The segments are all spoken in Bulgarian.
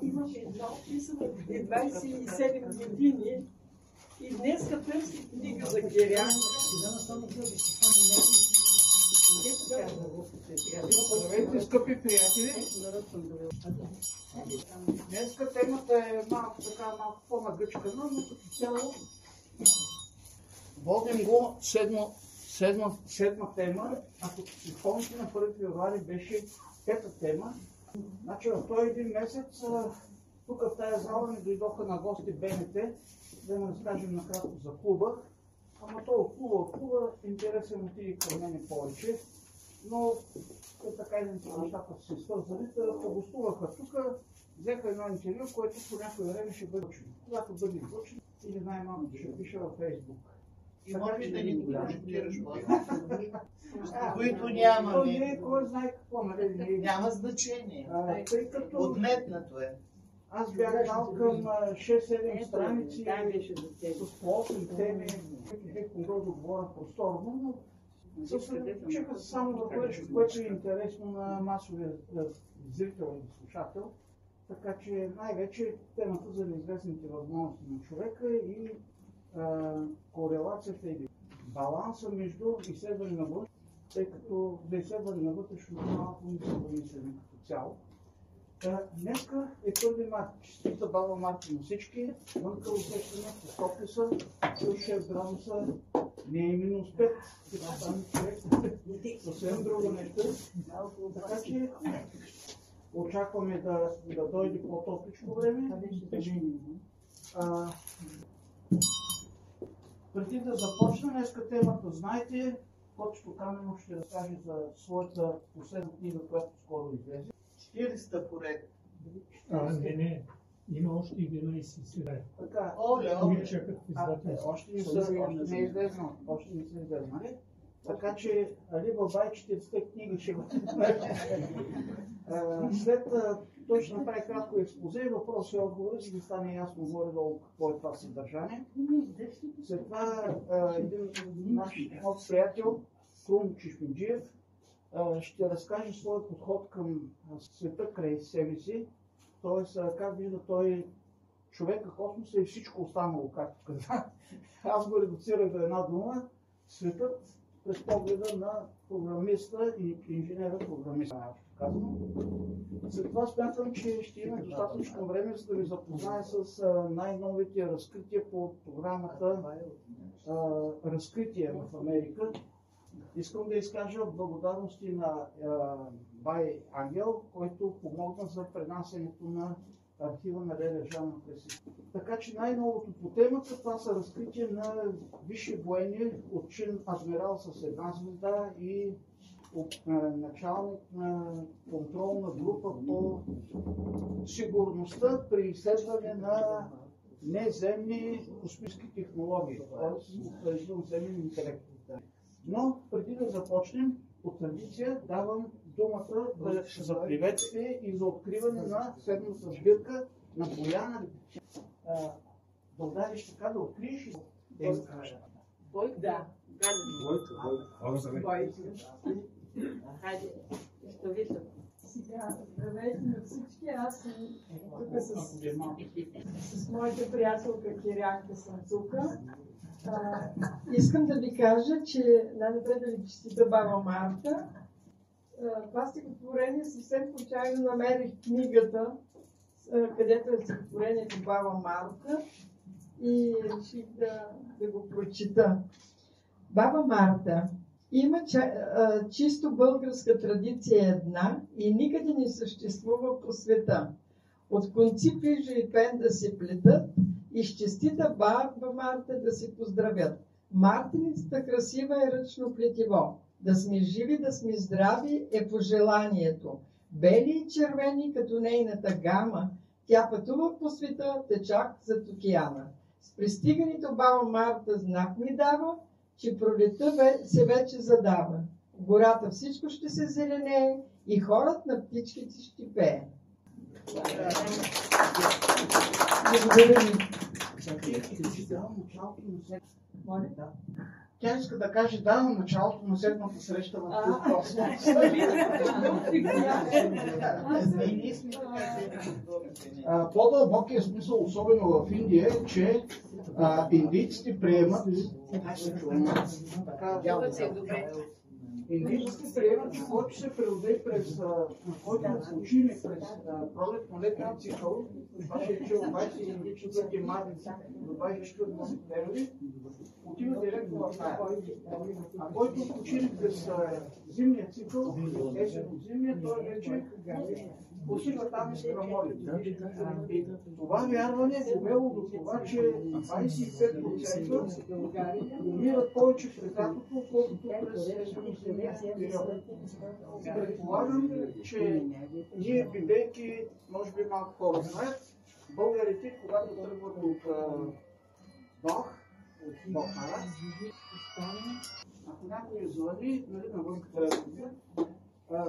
имам една описана преди 27 години и днеска търси книга за герянка. Здравейте, скъпи приятели! Днеска темата е малко по-нагъчкана, но като цяло водим го седма тема, ако си спомните на 1 февруари беше 5-та тема. Значи в този един месец тук в тази зала ни дойдоха на гости БНТ, да им разкажем накратко за клуба. Ама то от клуба интересен отиде към мене повече, но така един нещата са се свързани, погостуваха тук, взеха едно интервю, което по някое време ще бъде учено. Когато бъде излъчено или най-малко ще пише във Фейсбук. И може да ни прожектираш които нямаме. Кой знае какво, нали? Няма значение. Отметнато е. Аз бях дал към 6-7 страници с 8 теми, бих могъл да говоря просторно, но съсредоточиха се само за което е интересно на масовия зрител или слушател. Така че най-вече темата за неизвестните възможности на човека и корелацията или баланса между изследване на вътрешно, тъй като за изследване на вътрешно малко не са помислени като цяло. Днеска е 1 март. Честита баба Марта на всички. Вънка усещане по стопли са, плюс 6 градуса, не е минус 5. Там човек съвсем друго нещо. Така че очакваме да дойде по-топличко време. Преди да започнем, днеска темата, знаете, Кочето Каменов ще разкаже за своята последна книга, която скоро излезе. 40-та поред. Не. Има още 11 сега. Така. Кои чакат в издателство. Още не е излезнал. Още не са излезнали. Така че Али Бабай 40-те книги ще го след той ще направи кратко експозе, въпроси и отговори, за да стане ясно горе-долу какво е това съдържание. След това един наш нов приятел, Крум Чешмеджиев, ще разкаже своя подход към света край себе си, т.е. как вижда той човека, космоса и всичко останало, както каза. Аз го редуцирах за една дума, светът през погледа на програмиста и инженера-програмиста. След това смятам, че ще има достатъчно време, за да ви запознае с най-новите разкрития по програмата Разкритие в Америка. Искам да изкажа благодарности на Бай Ангел, който помогна за пренасенето на архива на Леля Жана през. Така че най-новото по темата, това са разкрития на висши военни от чин адмирал с една звезда и началник на контролна група по сигурността при изследване на неземни космически технологии, т.е. извънземен интелект. Но преди да започнем, по традиция давам думата за приветствие и за откриване на седмата сбирка на Бояна. България ще така да откриеш и да кажа. Бойко? Да. Бойко. Хайде, що виждам. Сега, здравейте на всички, аз съм тук с моята приятелка Кирянка Самцука. Искам да ви кажа, че най-напред да ви честита баба Марта. Това стихотворение съвсем случайно намерих книгата, където е стихотворението баба Марта и реших да го прочита. Баба Марта. Има чисто българска традиция една и никъде не съществува по света. От конци пижа и пен да се плетат и с честита баба Марта да се поздравят. Мартеницата красива е ръчно плетиво. Да сме живи, да сме здрави е пожеланието. Бели и червени като нейната гама, тя пътува по света, течак зад океана. С пристигането баба Марта знак ми дава, че пролетта се вече задава. В гората всичко ще се зеленее и хорът на птичките ще пее. Благодаря ви. Тя иска да каже да на началото на седмата среща в Космос. По-дълбокият смисъл, особено в Индия, е, че индийците приемат индийците приемат, че който се природи през който учили през пролетно-летния цикъл, това ще е чел 24 марта до 24 септември, отива директно в тая. А който учили през зимния цикъл, есенно-зимния, той вече посива там из Крамолите. И това вярване е довело до това, че 25% умират повече през лятото, отколкото през есенно-зимния период. Предполагам, че ние, бидейки, може би малко хора знаят, българите, когато тръгват от Бог, от Бохара, ако някой звъни, нали, навън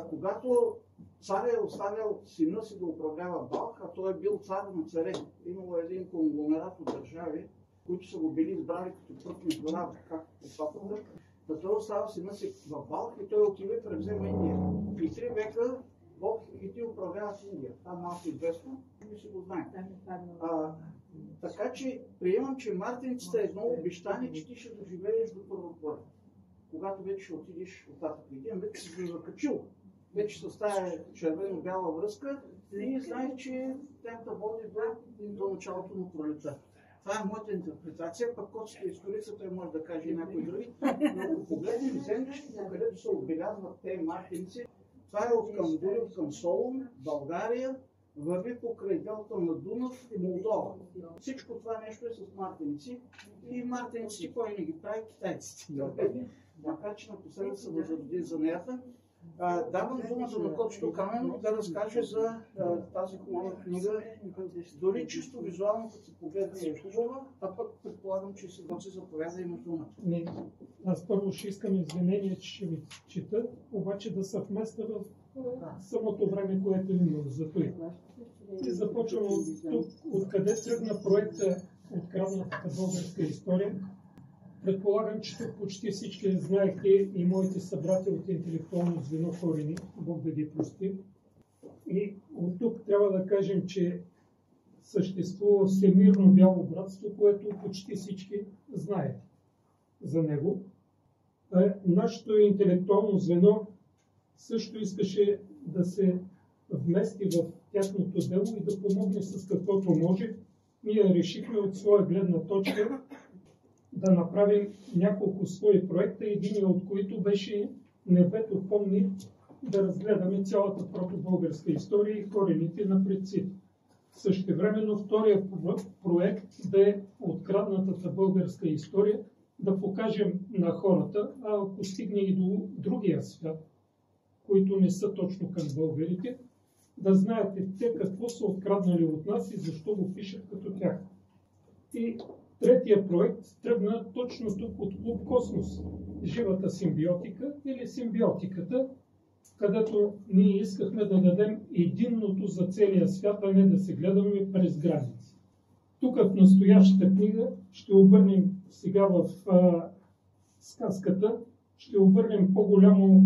когато цар е оставил сина си да управлява Бог, а той е бил цар на царе. Имало един конгломерат от държави, които са го били избрали като пръв между равни, както по папата. Да той остава сина си в Балх и той отива и превзема Индия. И 3 века Бог и ти управлява с Индия. Това малко известно, и си го знаем. Така че приемам, че мартеницата е едно обещание, че ти ще доживееш до първотворя. Когато вече ще отидеш оттатък. Един вече си го закачил. Вече с тая червено-бяла връзка и знаеш, че тя води до началото на пролета. Това е моята интерпретация, пък котската история, той може да каже и някой други. Но ако погледнем землището, където се отбелязват тези мартеници, това е от към Дурив, към Солун, България, върви покрай делта на Дунав и Молдова. Всичко това нещо е с мартеници и мартеници кой не ги прави? Китайците. Макар че напоследък са възродили за неята. Давам дума за Накочето Камено да разкаже за тази хубава книга. Дори чисто визуално, като се погледне е хубава, а пък предполагам, че се заповяда има думата. Не, аз първо ще искам извинение, че ще ви чета, обаче да се вместа в самото време, което имам за това. И започвам от тук, откъде тръгна проекта Откраднатата българска история. Предполагам, че тук почти всички знаехте и моите събратели от интелектуално звено Корени, Бог да ги прости. И от тук трябва да кажем, че съществува всемирно бяло братство, което почти всички знаят за него. Нашето интелектуално звено също искаше да се вмести в тяхното дело и да помогне с каквото може. Ние решихме от своя гледна точка да направим няколко свои проекта, един от които беше Небето помни, да разгледаме цялата протобългарска история и корените на предците. Същевременно втория проект бе Откраднатата българска история, да покажем на хората, а ако стигне и до другия свят, които не са точно към българите, да знаете те какво са откраднали от нас и защо го пишат като тях. И третия проект тръгна точно тук от Клуб Космос, живата симбиотика или симбиотиката, където ние искахме да дадем единното за целия свят, а не да се гледаме през граници. Тук в настоящата книга ще обърнем сега в сказката, ще обърнем по-голямо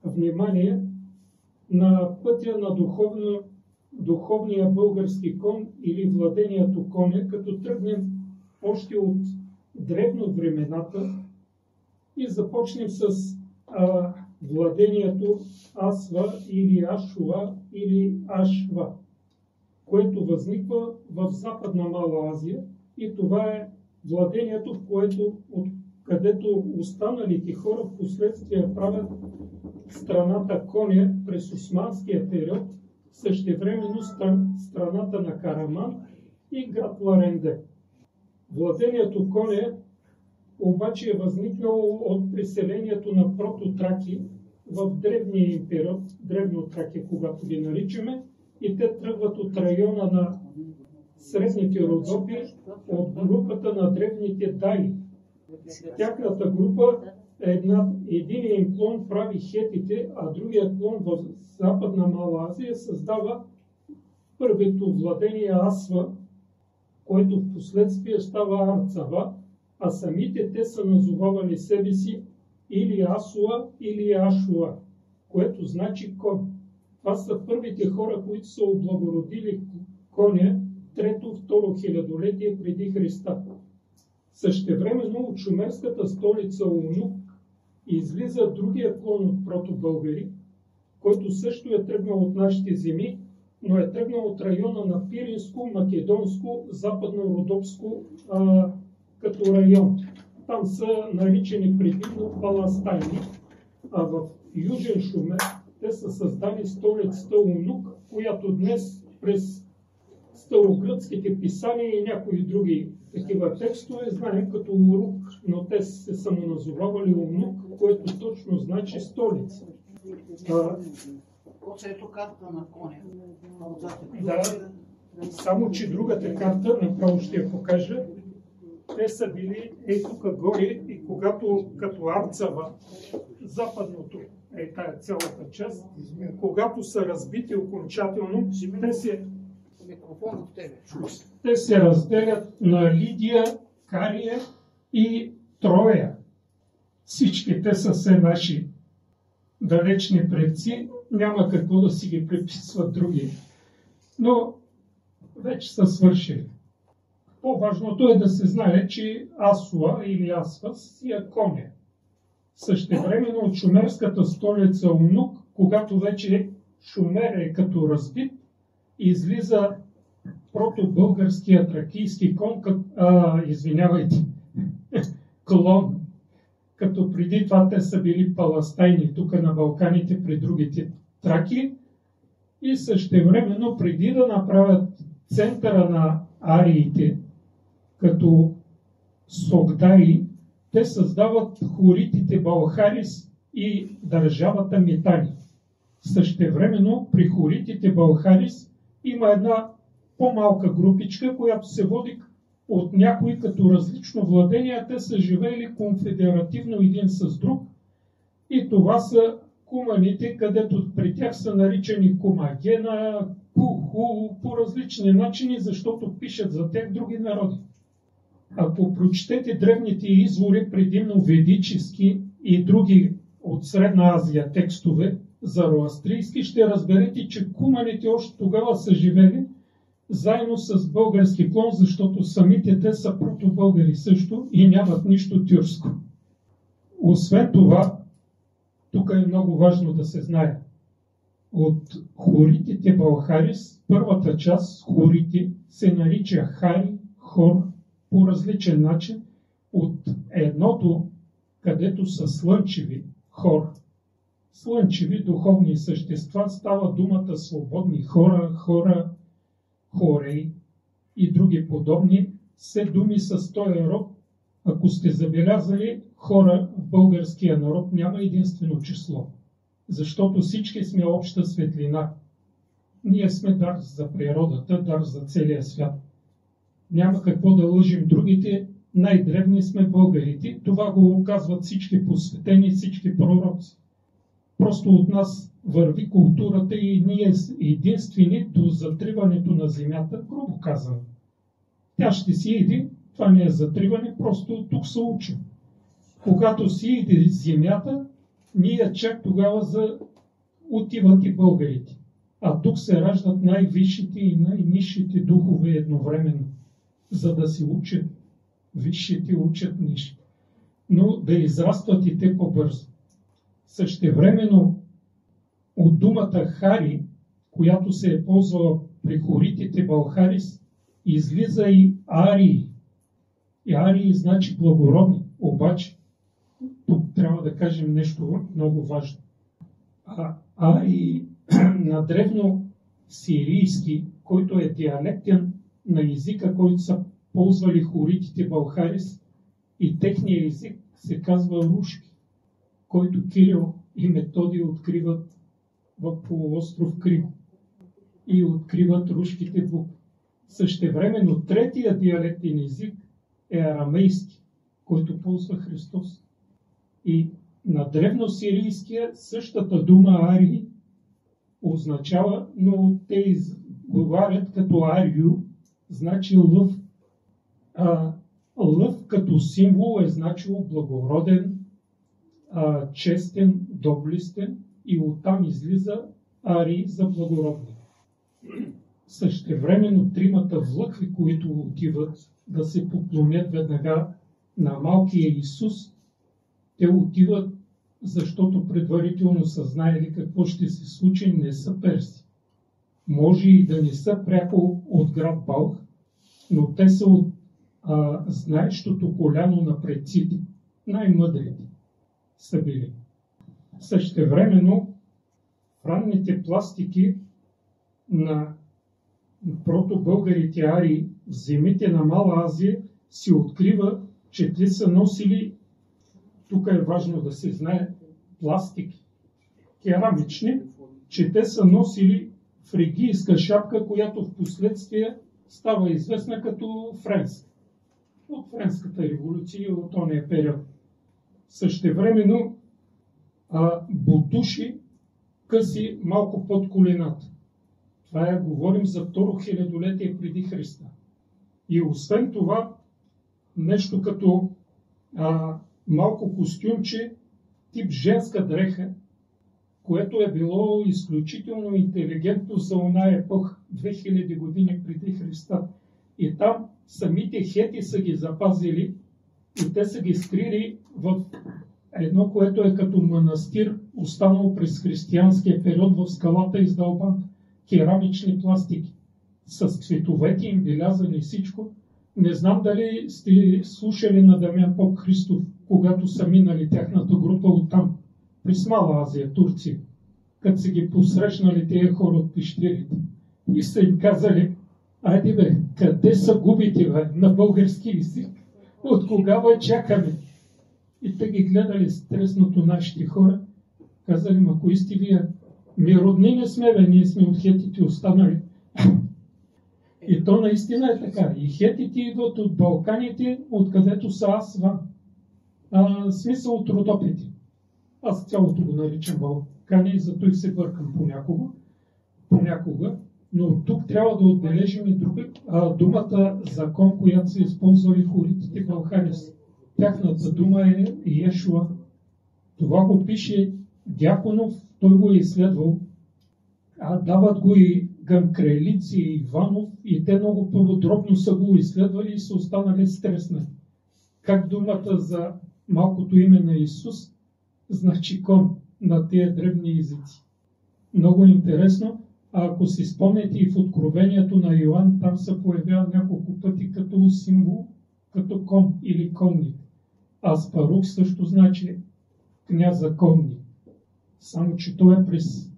внимание на пътя на духовния български кон или владението коня, като тръгнем още от древно времената и започнем с владението Асва или Ашуа или Ашва, което възниква в Западна Мала Азия и това е владението, в което, където останалите хора в последствие правят страната Коня през османския период, същевременно страната на Караман и град Ларенде. Владението Коня обаче е възникнало от преселението на прототраки в древния им период, древно Тракия, когато ги наричаме, и те тръгват от района на средните Родопи, от групата на древните Даи. Тяхната група единият им клон прави хетите, а другият клон в Западна Мала Азия създава първото владение Асва, което в последствие става Арцава а самите те са назовавали себе си или Асуа, или Ашуа, което значи кон. Това са първите хора, които са облагородили коня 3-2 хилядолетие преди Христа. Същевременно от шумерската столица Унук излиза другия клон от протобългари, който също е тръгнал от нашите земи, но е тръгнал от района на Пиринско, Македонско, Западно-Родопско като район. Там са наричани предимно Паластайни, а в Южен Шумер те са създали столицата Унук, която днес през старогръцките писания и някои други такива текстове знаем като Урук, но те се самоназовавали Унук, което точно значи столица. Ето карта на коня. Да, само че другата карта, направо ще я покажа, те са били тук горе и когато като Арцава, западното тая цялата част, когато са разбити окончателно, те се разделят на Лидия, Кария и Троя. Всички те са все наши далечни предци, няма какво да си ги приписват други, но вече са свършили. По-важното е да се знае, че Асуа или Асфас е коня. Същевременно от шумерската столица Унук, когато вече Шумер е като разбит, излиза протобългарския тракийски клон, като преди това те са били паластайни тук на Балканите при другите траки и същевременно преди да направят центъра на ариите като Согдаи, те създават хоритите Балхарис и държавата Митани. Същевременно при хоритите Балхарис има една по-малка групичка, която се води от някои като различно владение, те са живеели конфедеративно един с друг и това са куманите, където при тях са наричани Кумагена, Куху, по различни начини, защото пишат за тях други народи. Ако прочетете древните извори, предимно ведически и други от Средна Азия текстове, зороастрийски, ще разберете, че куманите още тогава са живели заедно с български клон, защото самите те са протобългари също и нямат нищо тюрско. Освен това, тук е много важно да се знае, от хоритите Балхарис, първата част, хорити, се нарича Хари, Хор, по различен начин от едното, където са слънчеви, Хор. Слънчеви духовни същества, става думата свободни хора, хорей и други подобни, все думи с този род. Ако сте забелязали, хора в българския народ няма единствено число, защото всички сме обща светлина. Ние сме дар за природата, дар за целия свят. Няма какво да лъжим другите, най-древни сме българите. Това го казват всички посветени, всички пророци. Просто от нас върви културата и ние единствени до затриването на земята, грубо казано. Тя ще си иди, това не е затриване, просто тук се учим. Когато си иди земята, ние чак тогава отиват и българите. А тук се раждат най-висшите и най-низшите духове едновременно, за да се учат. Висшите учат нишите, но да израстват и те по-бързо. Същевременно от думата Хари, която се е ползвала при хоритите Балхарис, излиза и Арии. И Арии значи благородни, обаче тук трябва да кажем нещо много важно. Арии на древно сирийски, който е диалектен на езика, който са ползвали хоритите Балхарис, и техния език се казва рушки, който Кирил и Методий откриват в полуостров Крим и откриват рушките букви. Същевременно третия диалектен език е арамейски, който ползва Христос. И на древносирийския същата дума Арии означава, но те изговарят като Арио, значи лъв. Лъв като символ е значило благороден, честен, доблестен и оттам излиза Арий за благородни. Същевременно тримата влъхви, които отиват да се поклонят веднага на малкия Исус, те отиват, защото предварително са знаели какво ще се случи, не са перси. Може и да не са пряко от град Балх, но те са от знаещото коляно на предците, най-мъдрите са били. Същевременно в ранните пластики на протобългарите арии в земите на Мала Азия се открива, че те са носили, тук е важно да се знае, пластики, керамични, че те са носили фригийска шапка, която в последствие става известна като френска. От френската революция, от ония период. Същевременно бутуши къси малко под колената. Това е, говорим за второ хилядолетие преди Христа. И освен това, нещо като малко костюмче, тип женска дреха, което е било изключително интелигентно за оная епоха, 2000 години преди Христа. И там самите хети са ги запазили и те са ги скрили в едно, което е като манастир, останало през християнския период в скалата издълбан. Керамични пластики с цветовете им белязани и всичко. Не знам дали сте слушали на Дамян Поп Христов, когато са минали тяхната група оттам, през Мала Азия, Турция, като са ги посрещнали тези хора от пещерите и са им казали: айде бе, къде са губите, бе, на български език? От кога бе чакаме? И те ги гледали стресното нашите хора, казали: ма кои сте вие? Ми родни не сме, бе, ние сме от хетите останали. И то наистина е така. И хетите идват от Балканите, откъдето са Асван. Смисъл от Родопите. Аз цялото го наричам Балкани, зато и се бъркам понякога. Но тук трябва да отбележим и думата закон, която са използвали хоритите Балхарис. Тяхната дума е Иешуа. Това го пише Дяконов, той го е изследвал. Дават го и Ганкрелици и Иванов и те много подробно са го изследвали и са останали стреснати. Как думата за малкото име на Исус значи кон на тия древни езици. Много интересно. Ако си спомняте и в Откровението на Йоан, там се появява няколко пъти като символ, като кон или конник. Аспарух също значи княза конник. Само че той е през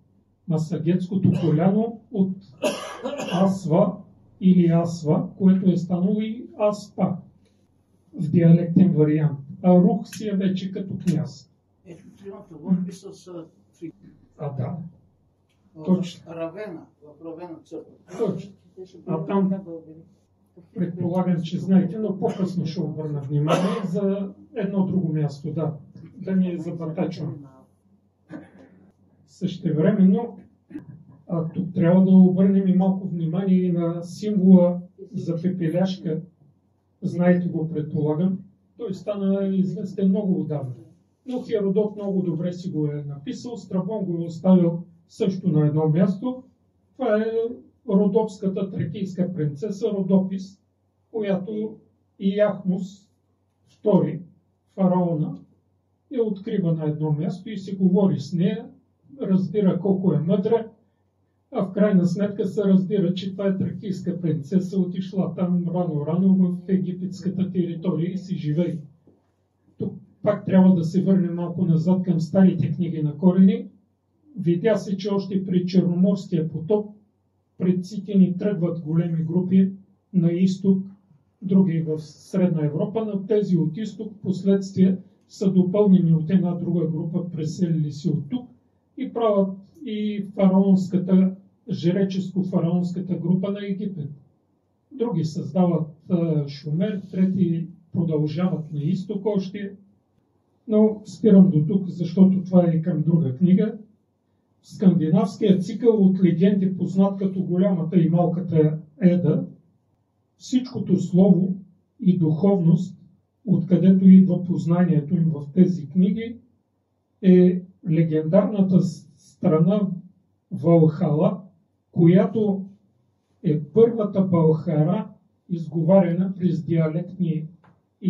Масагетското коляно от Асва или Асва, което е станало и Аспа в диалектен вариант. А Рух си е вече като княз. Ето тримата върви с... Да. Точно. В Равена църква. Точно. А там предполагам, че знаете, но по-късно ще обърна внимание за едно друго място, да не забъртачвам. Същевременно, тук трябва да обърнем и малко внимание и на символа за пепеляшка. Знаете го, предполагам. Той стана известен много отдавна. Но Херодот много добре си го е написал. Страбон го е оставил също на едно място. Това е родопската тракийска принцеса Родопис, която Иахмус, втори фараона, я открива на едно място и се говори с нея, разбира колко е мъдра, а в крайна сметка се разбира, че това е тракийска принцеса, отишла там рано в египетската територия и си живее. Тук пак трябва да се върнем малко назад към старите книги на Корени. Видя се, че още при Черноморския потоп предците ни тръгват големи групи на изток, други в Средна Европа, но тези от изток последствие са допълнени от една друга група, преселили се от тук и правят и фараонската, жреческо-фараонската група на Египет. Други създават Шумер, трети продължават на изток още, но спирам до тук, защото това е към друга книга. Скандинавският цикъл от легенди, познат като голямата и малката Еда, всичкото слово и духовност, откъдето идва познанието им в тези книги, е легендарната страна Валхала, която е първата Балхара, изговарена през диалектни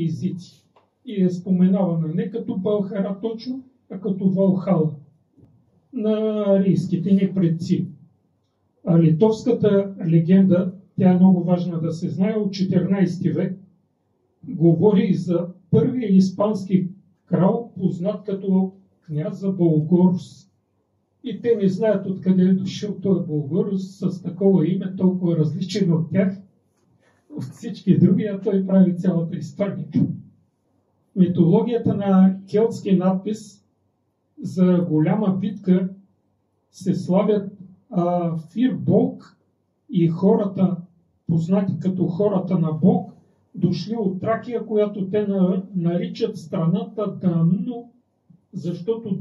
езици. И е споменавана не като Балхара точно, а като Валхала на арийските ни предци. А литовската легенда, тя е много важна да се знае, от 14 век, говори за първия испански крал, познат като княза Болгорус. И те не знаят откъде е дошъл този Болгорус с такова име, толкова различен от тях, от всички други, а той прави цялата Испания. Митологията на келтски надпис за голяма битка се славят Фир Болг и хората, познати като хората на Бог, дошли от Тракия, която те наричат страната Дану, защото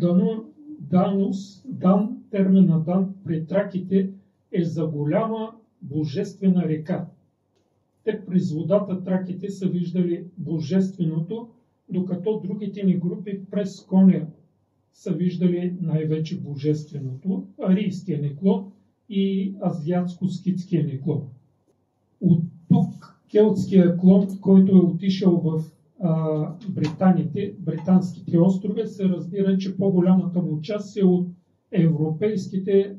термина Дан при траките е за голяма божествена река. Те през водата траките са виждали божественото, докато другите ни групи през коня са виждали най-вече божественото, арийския ни клон и азиатско-скитския ни клон. От тук келтския клон, който е отишъл в британските острови, се разбира, че по-голямата му част е от европейските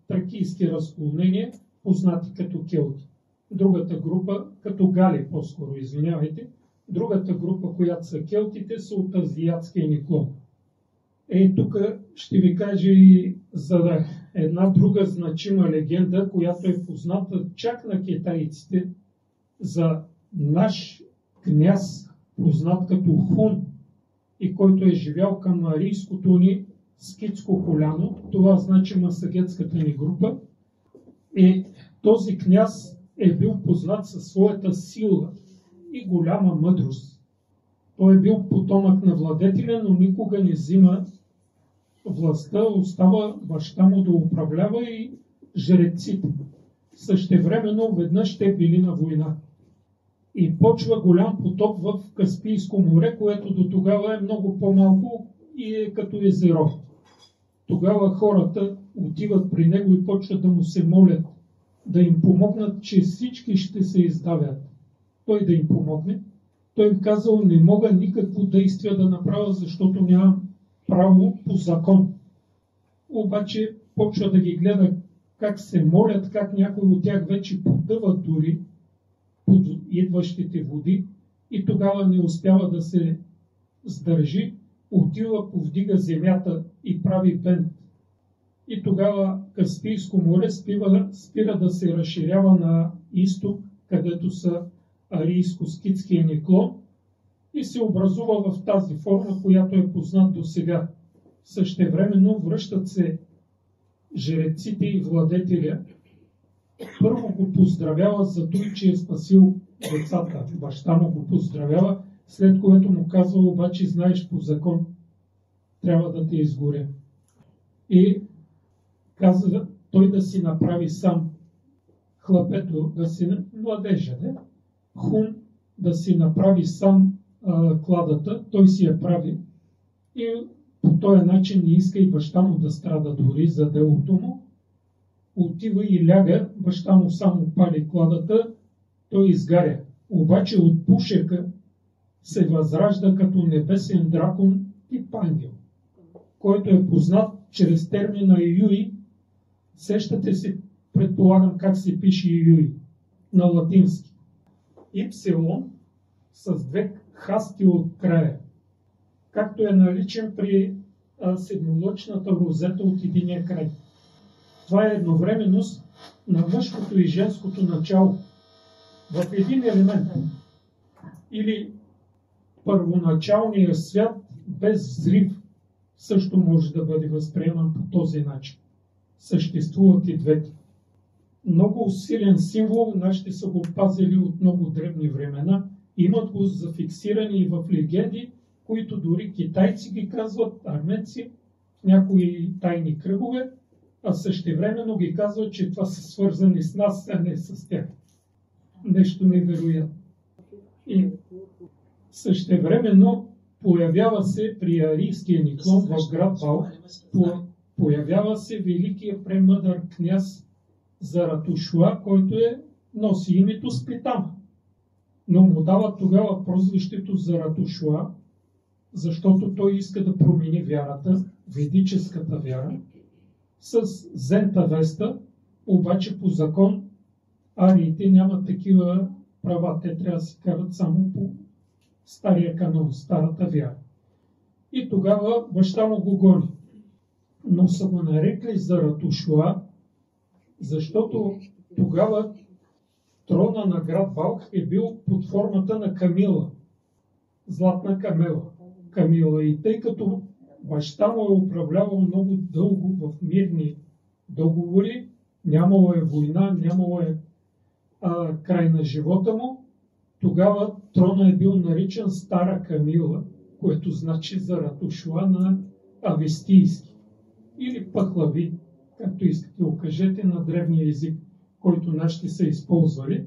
тракийски разклонения, познати като келти. Другата група, като гали по-скоро, извинявайте, другата група, която са келтите, са от азиатския ни клон. Тук ще ви кажа и за една друга значима легенда, която е позната чак на китайците, за наш княз, познат като Хун, и който е живял към арийското ни скитско поляно, това значи масагетската ни група, и този княз е бил познат със своята сила и голяма мъдрост. Той е бил потомък на владетеля, но никога не взима властта, остава баща му да управлява и жреците. Същевременно веднъж те били на война. И почва голям потоп в Каспийско море, което до тогава е много по-малко и е като езеро. Тогава хората отиват при него и почват да му се молят, да им помогнат, че всички ще се издавят. Той да им помогне. Той им казал, не мога никакво действие да направя, защото нямам право по закон. Обаче почва да ги гледа как се молят, как някой от тях вече потъват дори под идващите води и тогава не успява да се сдържи, отива, повдига земята и прави бент. И тогава Каспийско море спира да се разширява на изток, където са арийско-скитския ни клон, и се образува в тази форма, която е познат до сега. Същевременно връщат се жреците и владетеля. Първо го поздравява за това, че е спасил децата. Баща му го поздравява, след което му казва, обаче знаеш по закон, трябва да те изгоря. И казва той да си направи сам хлапето, да си младежа, Хун да си направи сам кладата, той си я прави и по този начин не иска и баща му да страда дори за делото му. Отива и ляга, баща му само пали кладата, той изгаря. Обаче от пушека се възражда като небесен дракон тип ангел, който е познат чрез термина Юи. Сещате си, предполагам, как се пише Юи на латински. Ипсилон с две хасти от края, както е наличен при седмолъчната розета от единия край. Това е едновременност на мъжкото и женското начало в един елемент. Или първоначалният свят без взрив също може да бъде възприеман по този начин. Съществуват и двете. Много силен символ, нашите са го пазили от много древни времена, имат го зафиксирани и в легенди, които дори китайци ги казват, арменци, в някои тайни кръгове, а същевременно ги казват, че това са свързани с нас, а не с тях. нещо невероятно. И същевременно появява се при арийския Никлон в град Балх, появява се великия премъдър княз Заратушла, който носи името Спитама. Но му дава тогава прозвището Заратушла, защото той иска да промени вярата, ведическата вяра, с Зентавеста, обаче по закон ариите нямат такива права, те трябва да се карат само по стария канон, старата вяра. И тогава баща му го гони. Но са го нарекли Заратушла, защото тогава трона на град Балх е бил под формата на камила, златна камила. И тъй като баща му е управлявал много дълго в мирни договори, нямало е война, нямало е край на живота му, тогава трона е бил наричан Стара Камила, което значи Заратушла на авестийски или пахлави, както искате го кажете на древния език, който нашите са използвали.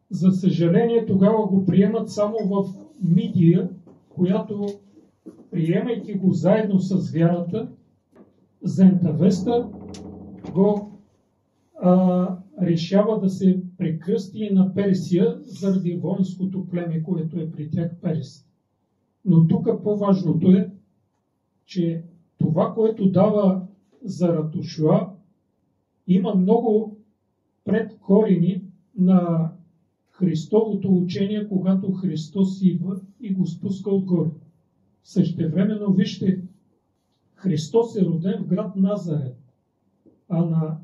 За съжаление, тогава го приемат само в Мидия, която, приемайки го заедно с вярата, Зентавеста го решава да се прекръсти и на Персия заради воинското племе, което е при тях Перс. Но тук по-важното е, че това, което дава Заратушла, има много предкорени на Христовото учение, когато Христос идва и го спуска отгоре. Същевременно, вижте, Христос е роден в град Назарет, а на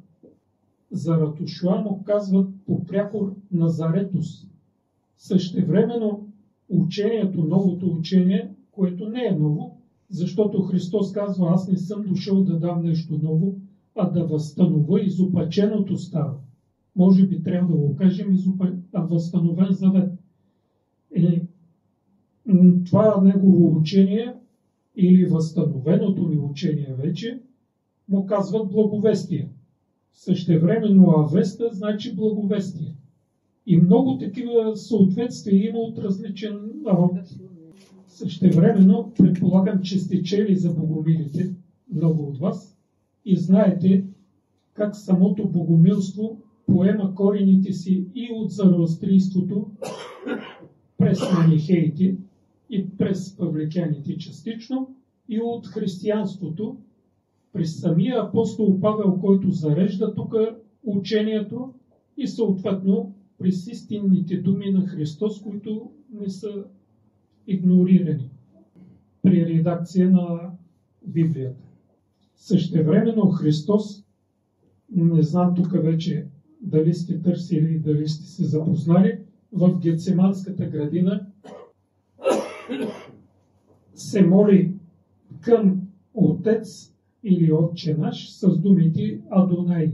Заратушла му казват по прякор Назаретус. Същевременно учението, новото учение, което не е ново, защото Христос казва, аз не съм дошъл да дам нещо ново, а да възстановя изопаченото старо. Може би трябва да го кажем възстановен завет. И това негово учение или възстановеното ни учение вече му казват благовестие. Същевременно авеста значи благовестие. И много такива съответствия има от различен род. Същевременно предполагам, че сте чели за богомилите, много от вас, и знаете как самото богомилство поема корените си и от зороастрийството през манихеите и през павликяните частично, и от християнството през самия апостол Павел, който зарежда тук учението, и съответно през истинните думи на Христос, които не са игнорирани при редакция на Библията. Същевременно Христос, не знам тук вече дали сте търсили, дали сте се запознали, в Гециманската градина се моли към Отец или Отче наш с думите Адонай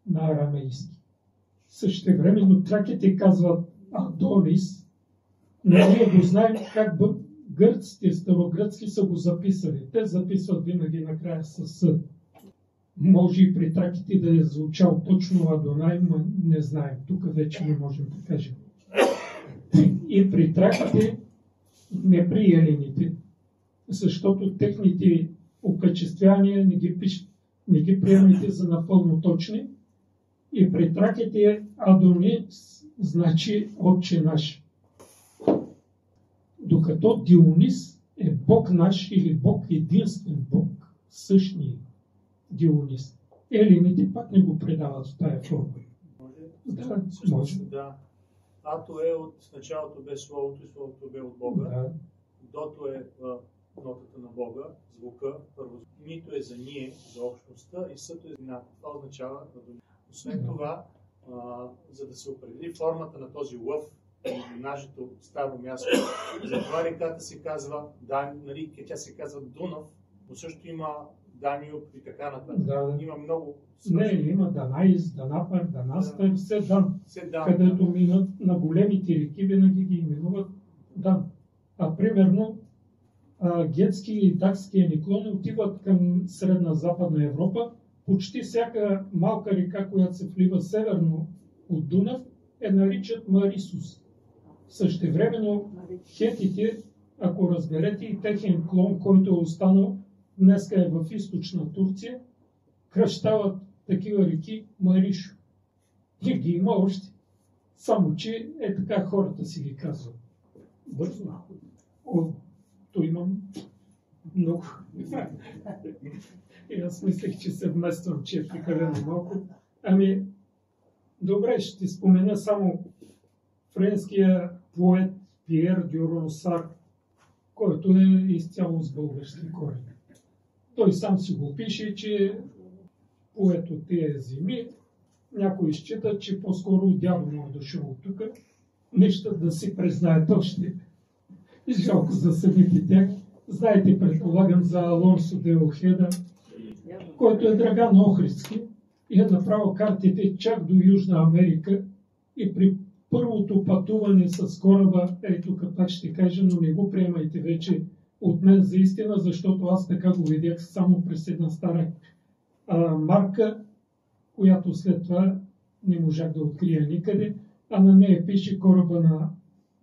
на арамейски. Същевременно траките казват Адонис, но ние го знаем как гърците, старогръцки са го записали. Те записват винаги накрая с С. Може и при траките да е звучал точно Адонай, но не знаем. Тук вече не можем да кажем. И при траките не при елените, защото техните окачествявания не ги приемайте за напълно точни. И при траките Адонис значи Отче наш. Докато Дионис е Бог наш или Бог единствен Бог, същия Дионис. Елените пак не го предават в тая форма. Може. Да. Ато е от началото бе Словото и Словото бе от Бога. Да. Дото е нотата на Бога, звука, първо. Нито е за ние, за общността, и съто е за нас. Това означава. Освен това, за да се определи формата на този лъв и нашето старо място, затова реката се казва, нали, тя се казва Дунав, но също има Даниюб и така нататък. Да. Има много. Не, има Данаис, Данапър, Данастър, Седан, където минат на големите реки, винаги ги именуват Дан. А примерно гетски и дакския Никлон отиват към Средна Западна Европа. Почти всяка малка река, която се влива северно от Дунав, наричат Марисус. Същевременно хетите, ако разберете и техен клон, който е останал, днеска е в източна Турция, кръщават такива реки Маришо. И ги има още. Само, че е така хората си ги казват. Бързо. То имам много. И аз мислех, че се вмествам, че е прекалено малко. Ами, добре, ще спомена само френския поет Пиер дю Ронсар, който е изцяло с български корени. Той сам си го пише, че поет от тия земи. Някои считат, че по-скоро дявол му е дошъл от тук. Неща да си признаят още. И жалко за самите тях. Знаете, предполагам, за Алонсо де Охеда, който е Драган Охридски и е направил картите чак до Южна Америка и при първото пътуване с кораба, тук пак ще кажа, но не го приемайте вече от мен за истина, защото аз така го видях само през една стара марка, която след това не можах да открия никъде, а на нея пише кораба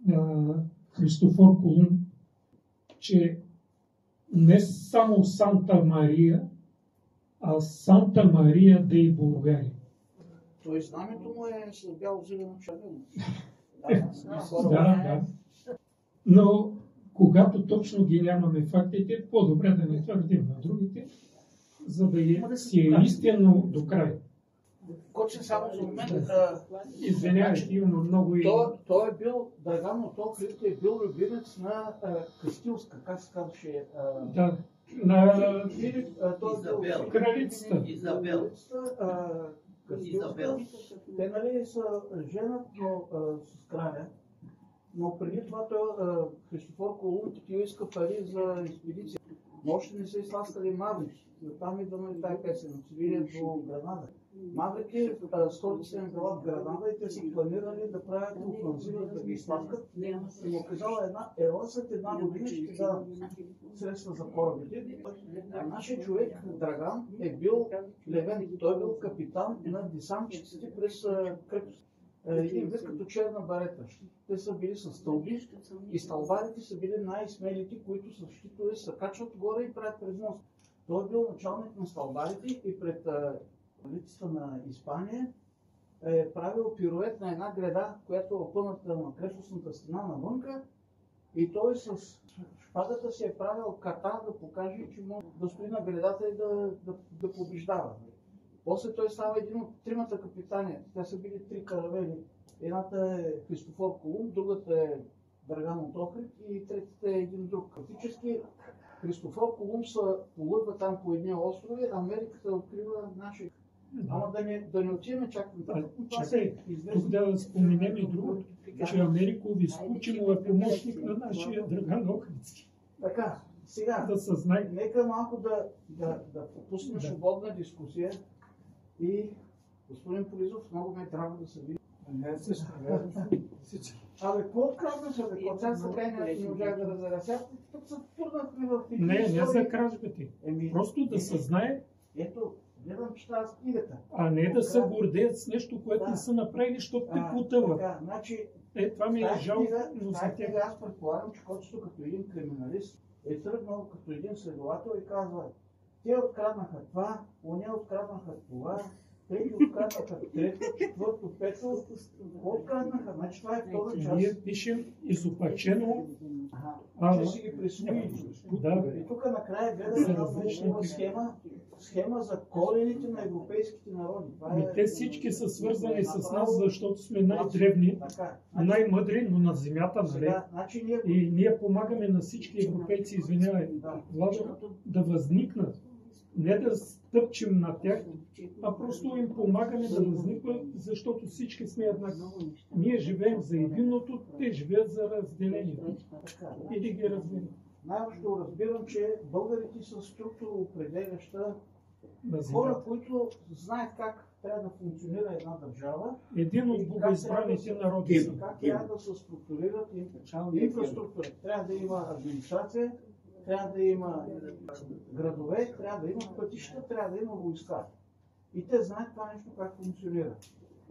на Христофор Колумб, че не само Санта Мария, а Санта Мария де Булгария. Той знамето му е с бяло-зелено червено. Да. Но когато точно ги нямаме фактите, по-добре да не твърдим на другите, за да си е истинно до край. Кочен само за момент. Извинявайте, има много и... Той е бил, Драган от Охрид е бил любимец на Кастилска, как се казваше? Да, на кралицата. Изабел. Те нали са женат, но с краля. Но преди това той, Христофор Колумб, иска пари за експедиция. Но още не са изласкали Маврики. Там идва на тази песен, от Севилия до Гранада. Маврики, столицата им била в Гранада и те са планирали да правят офанзива, да ги изтласкат. И му казала ела след една година ще дадат средства за корабите. Нашият човек, Драган, е бил левен. Той е бил капитан на десантчиците през крепост. Един вид като черна барета. Те са били с стълби и стълбарите са били най-смелите, които с щитове се качват горе и правят през мост. Той е бил началник на стълбарите и пред столицата на Испания е правил пирует на една града, която е опъната на крепостната стена навънка и той с шпагата си е правил ката да покаже, че може да стои на градата и да побеждава. После той става един от тримата капитани. Те са били три каравели. Едната е Христофор Колумб, другата е Драган от Охрид и третата е един друг. Фактически Христофор Колумб се полъгва там по едни острови, Америката открива наши. Ама да не отиваме чак на това. Чакай, тук да споменем и друго, че Америкови случай му е помощник на нашия Драган Охридски. Така, сега, да съзнай. Нека малко да попуснем свободна дискусия и господин Полизов, много ме е драго да се види. Абе, какво откраднаше, бе? Коцан са крайни, не можах да разрася. Тук се втурнахме в тези Не за кражбите. Просто да съзнае. Ето, гледам, че тази книгата. А не да се гордеят с нещо, което не са направили, защото те потъват. Значи, това ми е жалко. Тази книга аз предполагам, че който като един криминалист е тръгнал като един следовател и казва: те откраднаха това, оне откраднаха това, трети откраднаха трето, четвърто, пето. Какво откраднаха? Значи това е втора част. Ние пишем изопачено. Ще си ги присвои. И тук накрая гледаме една много схема за корените на европейските народи. Те всички са свързани с нас, защото сме най-древни, най-мъдри, но на земята, нали? И ние помагаме на всички европейци, извинявай, да възникнат. Не да стъпчем на тях, а просто им помагаме да възникнат, защото всички сме еднакви. Ние живеем за единното, те живеят за разделението. Или ги разбират. Най-общо разбирам, че българите са структуроопределяща хора, които знаят как трябва да функционира една държава. Един от богоизбраните народи са. Как трябва да се структурират инфраструктура. Трябва да има администрация, трябва да има градове, трябва да има пътища, трябва да има войска. И те знаят това нещо как функционира.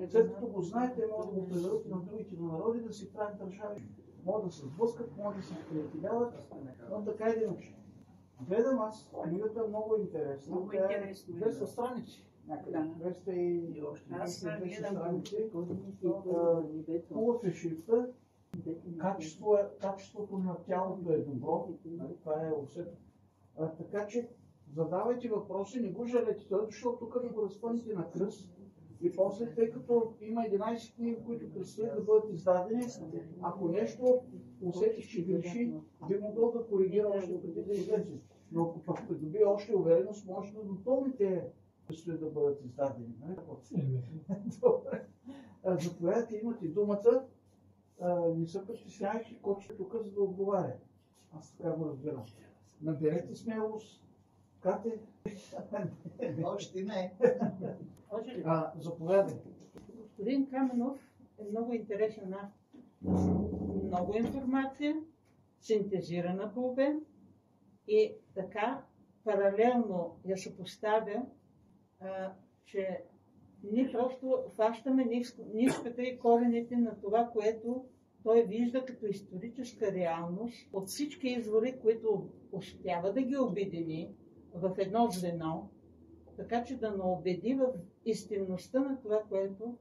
След като го знаете, може да го предадат на другите народи, да си правят държави. Може да се сблъскат, може да се приятеляват, но така или иначе. Гледам аз, книгата е много интересна. Много интересно. 200 страници. Някъде. 200 и още 200 страници. Хубав е шрифта. Качеството на тялото е добро. Това е усет. Така че задавайте въпроси, не го жалете. Той е дошъл тук да го разпъните на кръст. И после, тъй като има 11 книги, които предстоят да бъдат издадени, ако нещо усетиш, че греши, би могъл да коригира още преди да излезе. Но ако пък придобие още увереност, може да допълните, предстоят да бъдат издадени. Добре. Заповядайте, имате думата. Не се притеснявайте, който ще тук, за да отговаря. Аз така го разбирам. Наберете смелост. Кате? Още не. Заповядайте. Господин Каменов е много интересен автор. Много информация, синтезирана по обем и така паралелно я съпоставя, че ние просто фащаме нишката и корените на това, което той вижда като историческа реалност от всички извори, които успява да ги обедини в едно звено, така че да наубеди в истинността на това, което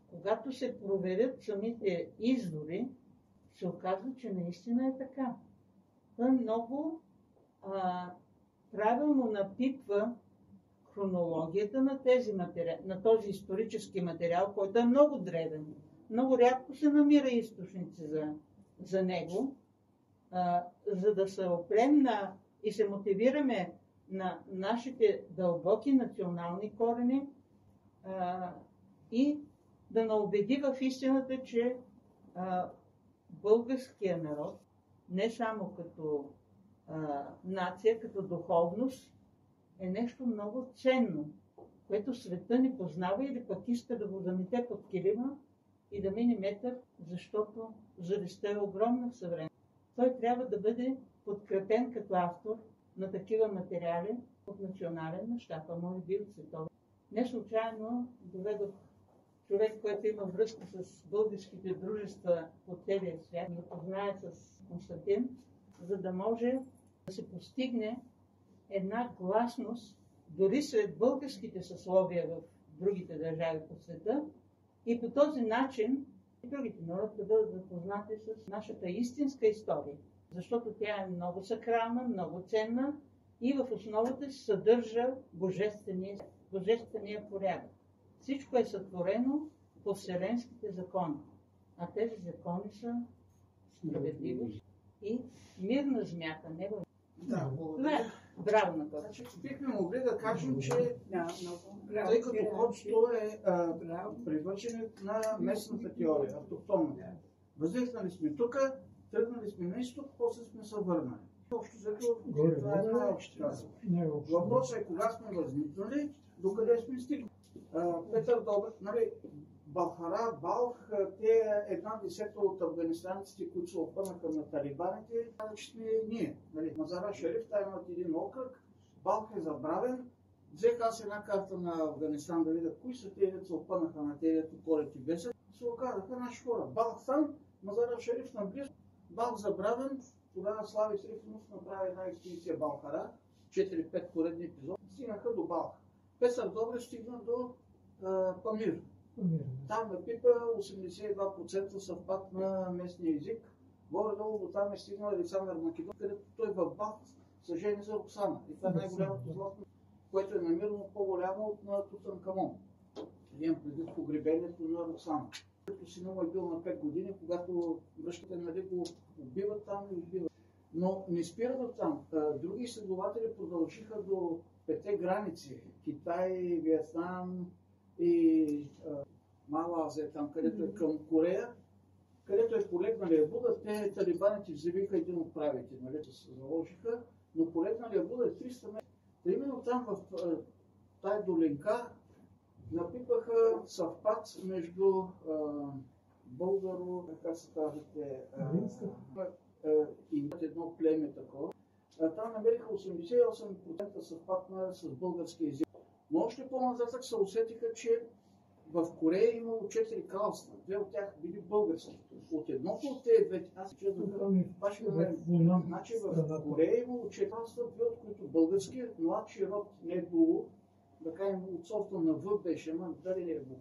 когато се проверят самите извори, се оказва, че наистина е така. Той много правилно напипва хронологията на този исторически материал, който е много древен. Много рядко се намира източници за него, за да се опрем и се мотивираме на нашите дълбоки национални корени и да наубеди в истината, че българския народ, не само като нация, като духовност, е нещо много ценно, което света не познава или пък иска да го замете под килима и да мине метър, защото завистта е огромна в съвременето. Той трябва да бъде подкрепен като автор на такива материали от национален мащаб, а може би от световен. Не случайно доведох човек, който има връзка с българските дружества по целия свят, да познае с Константин, за да може да се постигне една гласност дори сред българските съсловия в другите държави по света и по този начин другите народи да бъдат запознати с нашата истинска история, защото тя е много сакрална, много ценна и в основата си съдържа божествения порядък. Всичко е сътворено по вселенските закони, а тези закони са справедливост и мирна змята, него. Да, благодаря. Браво на това. Значи, бихме могли да кажем, че тъй като ходството е привършенето на местната теория, автохтонната. Възникнали сме тук, тръгнали сме на изток, после сме се върнали. Общо взето, това е най-общо казано. Въпросът е кога сме възникнали, докъде сме стигнали. Петър Добър, нали, Балхара, Балх, те една десета от афганистанците, които се опънаха на талибаните, че сме ние. Нали, Мазара Шериф, там имат един окръг, Балх е забравен. Взех аз една карта на Афганистан да видя кои са тези, които се опънаха на тези полети бесът. Се оказаха наши хора. Балх там, Мазара Шериф наблизо, Балх забравен. Тогава Слави Трифонов направи една експедиция Балхара, 4-5 поредни епизода, стигнаха до Балх. Петър Добре стигна до Памир. Там на Пипа 82% съвпад на местния език. Горе-долу до там е стигнал Александър Македон, където той в Балх се жени за Роксана. И това е най-голямото златно, което е намирано по-голямо от на Тутанкамон. Имам предвид погребението на Роксана. Като сина му е бил на 5 години, когато връщате, нали, го убиват там и убиват. Но не спира до там. Други изследователи продължиха до 5 граници. Китай, Виетнам и Мала Азия, там където е към Корея, където е полегналия Буда. Те талибаните взривиха един от правите, нали, се заложиха, но полегналия Буда е 300 метра. Именно там в тая долинка напипаха съвпад между българо, как се казвате, и едно племе такова. Там намериха 88% съвпад с български език. Но още по-назатък се усетиха, че в Корея имало 4 кралства. 2 от тях били български. От едното от тези две, аз се чудя баш значи в Корея имало 4 кралства, 2 от които български, младши род не е було, да кажем от сорта на В беше, ама дали не е було.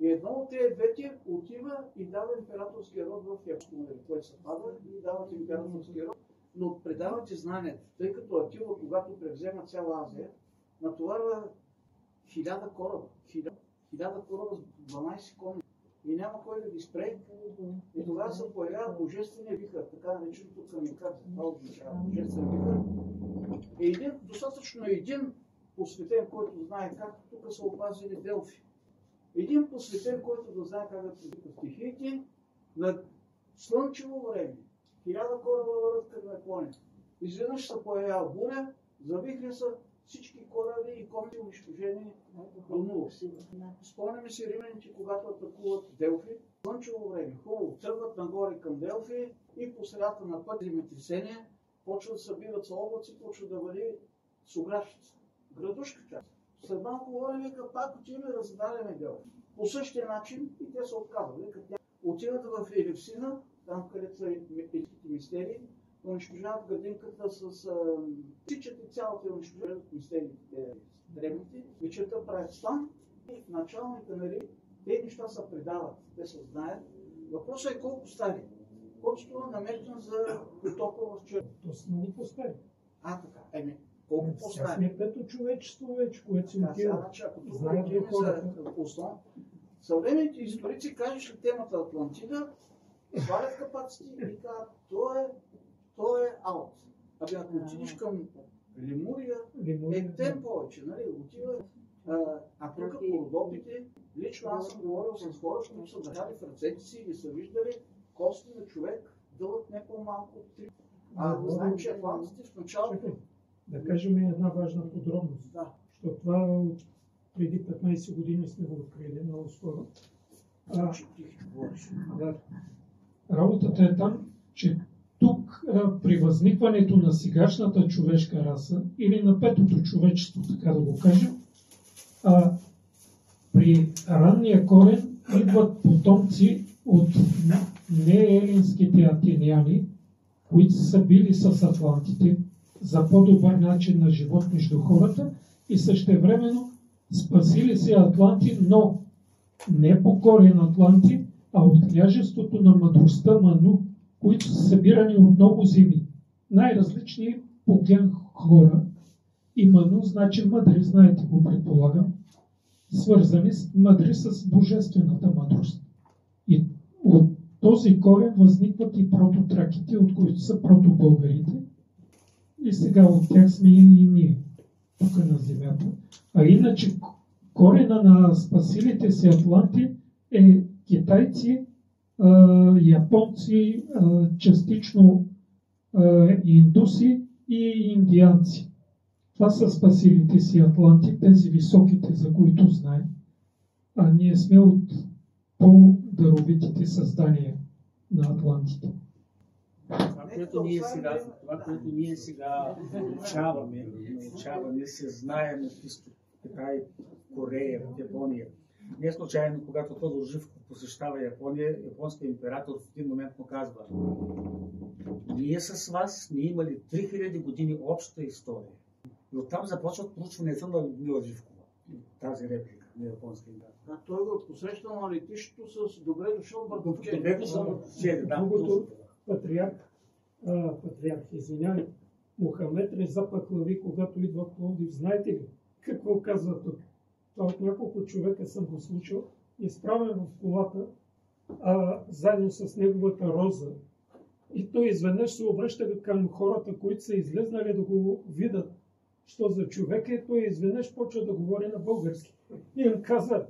И едно от тези двете отива и дава императорския род в Япония, което се пада и дават императорския род, но предават и знанието, тъй като Атила, когато превзема цяла Азия, натоварва 1000 кораба. 1000 кораба с 12 кони. И няма кой да ги спре. И тогава се появява божествения вихър, така нареченото камикадзе. Това означава божествен вихър. И достатъчно един посветен, който знае как, тук са опазили Делфи. Един посветен, който да знае как да предизвика стихиите на слънчево време. 1000 кораба върват към наклони. Изведнъж се появява буря, завихля се всички кораби и коми унищожени до нула. Спомняме си римляните, когато атакуват Делфи. Слънчево време, хубаво, тръгват нагоре към Делфи и по средата на път земетресение почват да събират се облаци, почва да вали суграшица. Градушка част. След малко лови вика, пак отиваме да раздаляме Делфи. По същия начин и те се отказват. Отиват в Елевсина, там където са етическите мистерии, унищожават градинката с тичат и цялата унищожават мистериите, древните, вечерта правят стан и в началника, нали, те неща се предават, те се знаят. Въпросът е колко стари. Колко струва намерено за потока в черно? То са много по-стари. Така, колко по-стари? Сега сме пето човечество вече, което си отива. Ако тук отиваме за основно, съвременните историци, кажеш ли темата Атлантида, свалят капаците и казват, то е аут. Ако отидеш към Лемурия, тем повече, нали, отива. А тук по Родопите, лично аз съм говорил с хора, които са държали в ръцете си или са виждали кости на човек, дълъг не по-малко от 3. Знаем, че атлантите в началото... Да кажем една важна подробност. Да. Защото това преди 15 години сме го открили много скоро. Работата е там, че тук при възникването на сегашната човешка раса или на петото човечество, така да го кажем, при ранния корен идват потомци от неелинските атиняни, които са били с атлантите за по-добър начин на живот между хората и същевременно спасили се атланти, но не по корен атланти, а от княжеството на мъдростта Ману, които са събирани от много земи. Най-различни по ген хора. И Ману значи мъдри, знаете го, предполагам, свързани с мъдри с божествената мъдрост. И от този корен възникват и прототраките, от които са протобългарите. И сега от тях сме и ние, тук на земята. А иначе корена на спасилите си атланти е китайци, японци, частично индуси и индианци. Това са спасилите си атланти, тези високите, за които знаем. А ние сме от по-даровитите създания на атлантите. Това, което ние сега научаваме, се знаем от изток, така и Корея, от Япония. Не случайно, когато Тодор Живков посещава Япония, японският император в един момент му казва: ние с вас сме имали 3000 години обща история. И оттам започват проучването на Людмила Живкова. Тази реплика на японския император. Той го е посрещал на летището с добре дошъл Бърковче. Добре дошъл Другото патриарх, извинявай, Мохамед Реза Пахлави, когато идва в Пловдив, знаете ли какво казва тук? Това от няколко човека съм го слушал. Изправен в колата, заедно с неговата роза. И той изведнъж се обръща към хората, които са излезнали да го видят, що за човек е. Той изведнъж почва да говори на български. И им казва: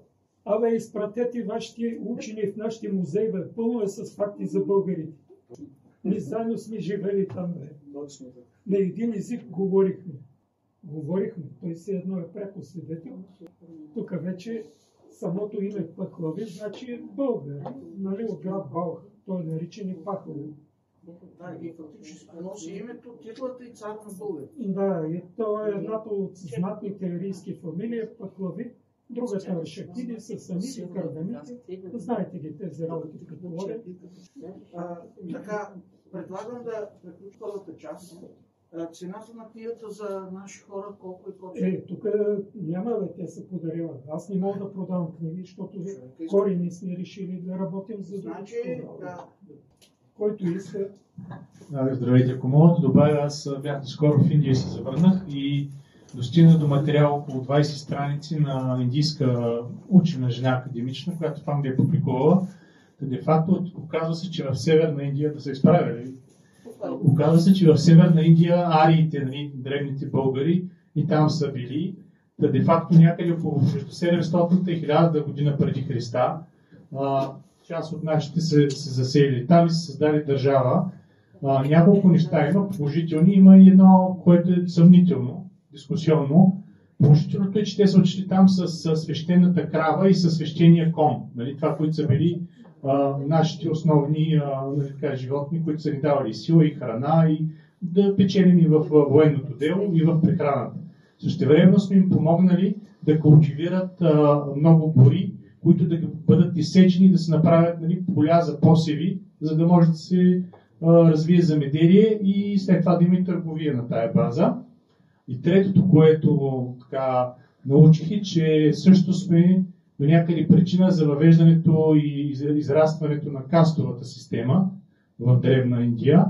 изпратете вашите учени в нашите музеи, пълно е с факти за българите. Ние заедно сме живели там, на един език говорихме. Той си едно е пряко свидетел. Тук вече самото име Пахлави значи българ, нали, от град Балх. Той е наричан и Пахлави. Да, и фактически носи името, титлата и цар на българи. Да, и то е едната от знатните арийски фамилии, Пахлави, Другата Шакиди са самите кардамите. Знаете ги тези работи, като говорят. Така, предлагам да приключим първата част. Цената на книгата за наши хора колко и колко? Тук няма бе, те са подарила. Аз не мога да продавам книги, защото корени сме решили да работим за друго. Значи, Който иска. Здравейте, ако мога да добавя, аз бях скоро в Индия и се завърнах и достигна до материал около 20 страници на индийска учена жена академична, която там би е публикувала. Де-факто оказва се, че в Северна Индия да се изправили. Оказва се, че в Северна Индия ариите, нали, древните българи, и там са били. Де-факто някъде около между 700 и 1000 година преди Христа. Част от нашите се засели там и се създали държава. Няколко неща има положителни, има и едно, което е съмнително, дискусионно. Положителното е, че те са отшли там с свещената крава и с свещения кон. Нали, това, които са били нашите основни животни, които са ни давали сила и храна и да печелим и в военното дело и в прехраната. Същевременно сме им помогнали да култивират много гори, които да бъдат изсечени и да се направят, нали, поля за посеви, за да може да се развие земеделие и след това да има и търговия на тая база. И третото, което така научих, е, че също сме до някъде причина за въвеждането и израстването на кастовата система в Древна Индия,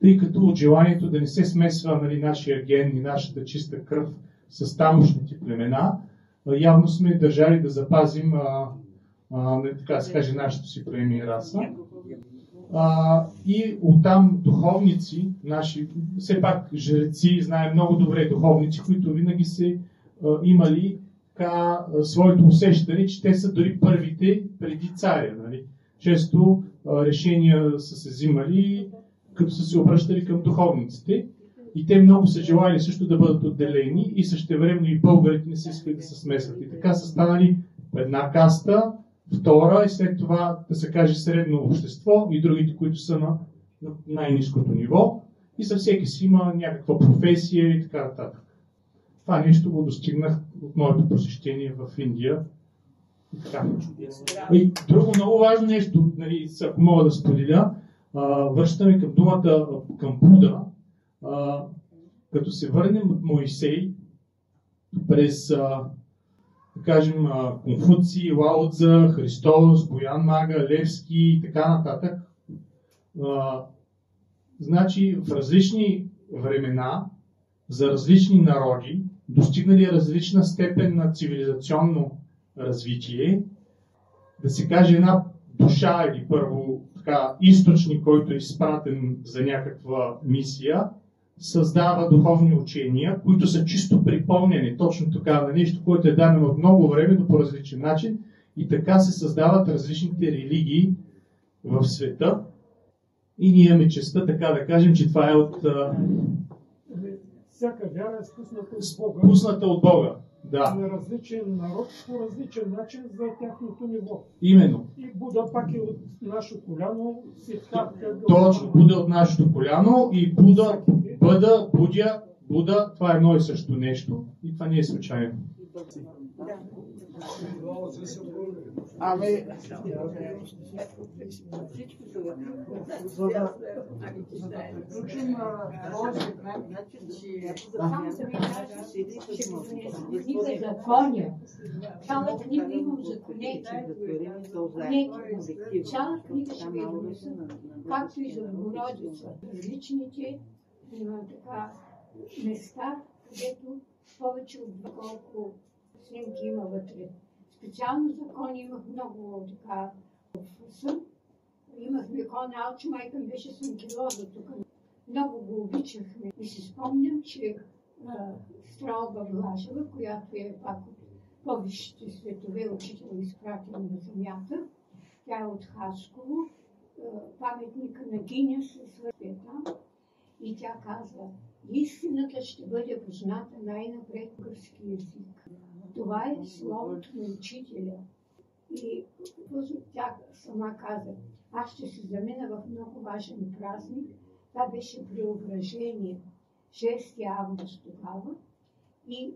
тъй като от желанието да не се смесва, нали, нашия ген и нашата чиста кръв с тамошните племена, явно сме държали да запазим така се каже, нашето си племе и раса. И оттам духовници, наши, все пак жреци, знаем много добре духовници, които винаги са имали така своето усещане, че те са дори първите преди царя. Нали? Често решения са се взимали, като са се обръщали към духовниците. И те много са желали също да бъдат отделени и същевременно и българите не се искали да се смесват. И така са станали една каста, втора и след това, да се каже, средно общество и другите, които са на най-ниското ниво. И за всеки си има някаква професия и така нататък. Това нещо го достигнах от моето посещение в Индия. И друго много важно нещо, нали, ако мога да споделя, връщаме към думата към Буда. Като се върнем от Моисей през, да кажем, Конфуций, Лао Цзъ, Христос, Боян Мага, Левски и така нататък, значи в различни времена, за различни народи, достигнали различна степен на цивилизационно развитие, да се каже една душа или първо така, източник, който е изпратен за някаква мисия, създава духовни учения, които са чисто припомняни точно така на нещо, което е дадено от много време, но по различен начин, и така се създават различните религии в света. И ние имаме честта, така да кажем, че това е от... Всяка вяра е спусната от Бога. Спусната от Бога, да. На различен народ, по различен начин за тяхното ниво. Именно. И Буда пак е от нашето коляно. Точно, Буда от нашето коляно и Буда, Бъда, Будя, Буда, това е едно и също нещо и това не е случайно. Ами, за да приключим този сегмент, само да ви кажа, че в книга Закония, цяла книга имам законеки. Цяла книга ще ви донеса, както и за Богородица. Различните така места, където повече от колко снимки има вътре. Специално закони имах много така в сън. Имахме икона Алчо, майка ми беше Санкелоза тук. Много го обичахме. И си спомням, че Стралба Блажева, която е пак от повечето светове учител, изпратена на земята, тя е от Хасково, паметника на Гинес е там. И тя казва, истината ще бъде позната най-напред в гръцки език. Това е словото на учителя. И тя сама каза, аз ще се замина в много важен празник. Това беше Преображение, 6 август тогава. И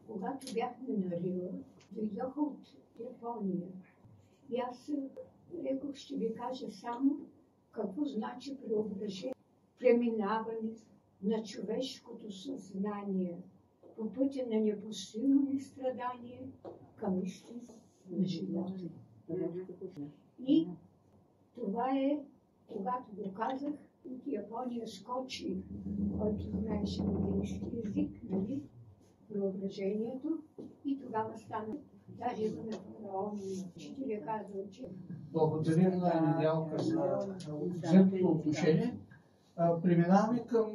когато бяхме на Рила, Дойдоха от Япония. И аз рекох, ще ви кажа само какво значи преображение, преминаване на човешкото съзнание по пътя на непосилни страдания към истинство на живота. И това е, когато го казах, от Япония скочи, който знаеше английски език, нали, преображението, и тогава стана. Даже имаме фараон, учителя казва, че... Благодарим на Недялка за взетото отношение. Преминаваме към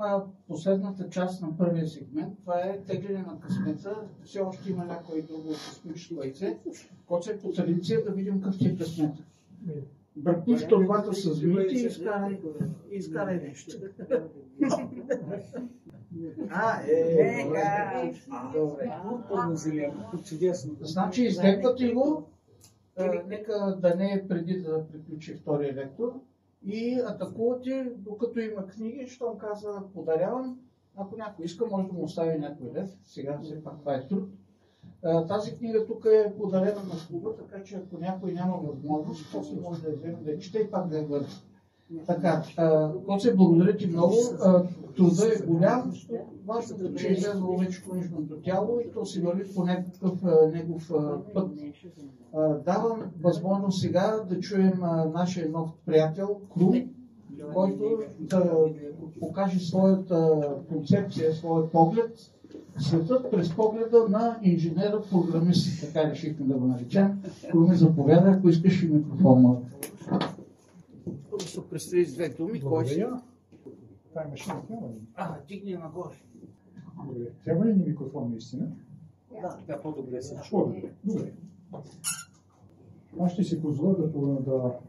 последната част на първия сегмент. Това е тегляне на късмета. Все още има някой друго космическо яйце. Коце по традиция да видим какъв ти е късмета. Бръкни в торбата с змиите и изкарай нещо. Значи изтеквате го. Нека да не е преди да приключи втория лектор. И атакувате, докато има книги, щом каза подарявам. Ако някой иска, може да му остави някой лев. Сега все пак това е труд. Тази книга тук е подарена на клуба, така че ако някой няма възможност, после може да я вземе да я чете и пак да я върне. Така, Коце, благодаря ти много. Труда е голям. Важното, че е излязло вече конечното тяло и то си върви по някакъв негов път. Давам възможност сега да чуем нашия нов приятел Крум, който да покаже своята концепция, своят поглед. Светът през погледа на инженера-програмист, така решихме да го наречем. Круми, заповядай, ако искаш и микрофона. Да се представи с две думи. Благодаря. Това имаше на тема ли? Дигни нагоре. Добре. Трябва ли ни микрофон наистина? Да, по-добре се чува. Добре. Аз ще си позволя да...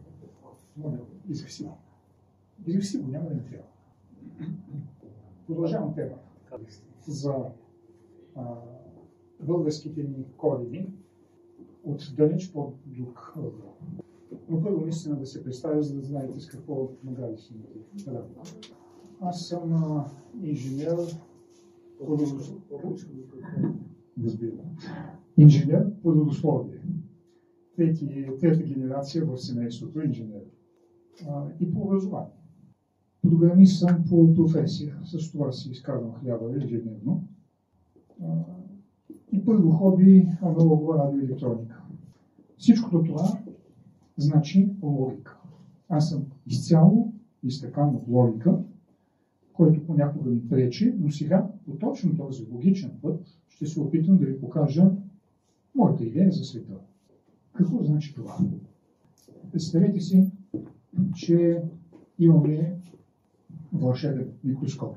Изгъси го. Изгъси го, няма да ни трябва. Продължавам тема. За българските ни корени от далеч по-друг ъгъл. Но първо наистина да се представя, за да знаете с какво награди си работа. Аз съм инженер по родословие. Трета генерация в семейството инженер. И по образование. Програмист съм по професия. С това си изкарвам хляба ежедневно. И първо хоби аналогова радиоелектроника. Всичкото това значи логика. Аз съм изцяло изтъкан от логика, който понякога ми пречи, но сега по точно този логичен път ще се опитам да ви покажа моята идея за света. Какво значи това? Представете си, че имаме вълшебен микроскоп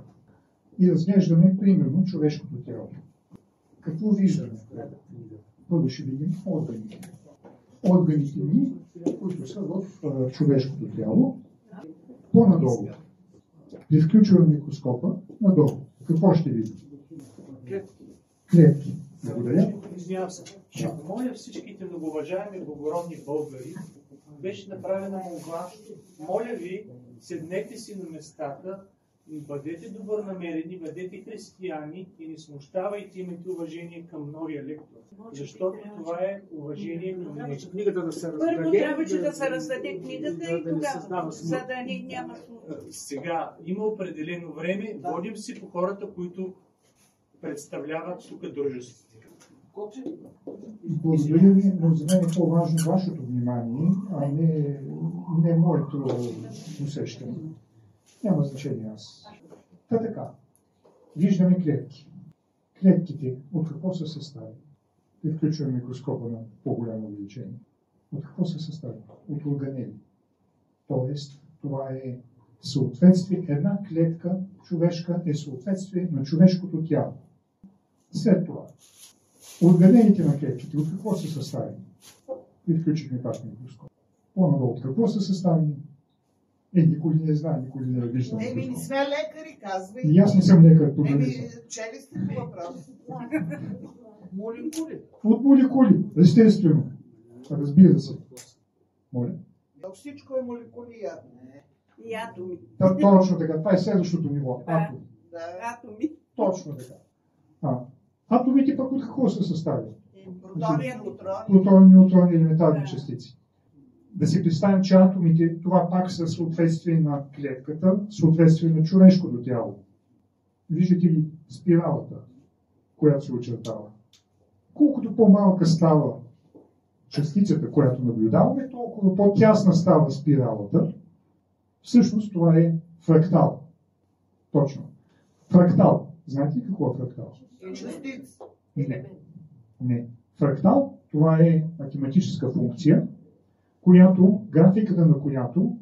и разглеждаме примерно човешкото тяло. Какво виждаме? Първо ще видим органите. Органите ни, които са в човешкото тяло, по-надолу. При включваме микроскопа надолу. Какво ще видим? Клетки. Благодаря. Извинявам се. Ще помоля всичките многоуважаеми благородни българи, беше направена молба. Моля ви, седнете си на местата, бъдете добронамерени, бъдете християни и не смущавайте, имайте уважение към новия лектор. Защото това е уважение към него. Книгата да се раздаде. Първо трябваше да се раздаде книгата и тогава, за да няма смут. Сега, има определено време, водим си по хората, които представляват тук дружеството. Благодаря ви, но за мен е по-важно вашето внимание, а не моето усещане. Няма значение аз. Така. Виждаме клетки. Клетките от какво са съставени? И включваме микроскопа на по-голямо увеличение. От какво са съставени? От органели. Тоест, това е съответствие. Една клетка човешка е съответствие на човешкото тяло. След това, органелите на клетките от какво са съставени? И включихме пак микроскоп. По-надолу от какво са съставени? Никой не знае, никой не е виждал. Не сме лекари, казвай. И аз не съм лекар, програмист. Чели сте по въпрос. Молекули. От молекули, естествено. Разбира се. Моля. Всичко е молекули. И атоми. Точно така. Това е следващото ниво. Атоми. Атоми. Точно така. Атомите пък от какво са съставени? Протони, неутрони, елементарни частици. Да си представим, че атомите, това пак са съответствие на клетката, съответствие на човешкото тяло. Виждате ли спиралата, която се очертава? Колкото по-малка става частицата, която наблюдаваме, толкова по-тясна става спиралата. Всъщност това е фрактал. Точно. Фрактал. Знаете ли какво е фрактал? Не. Фрактал, това е математическа функция, която, графиката на която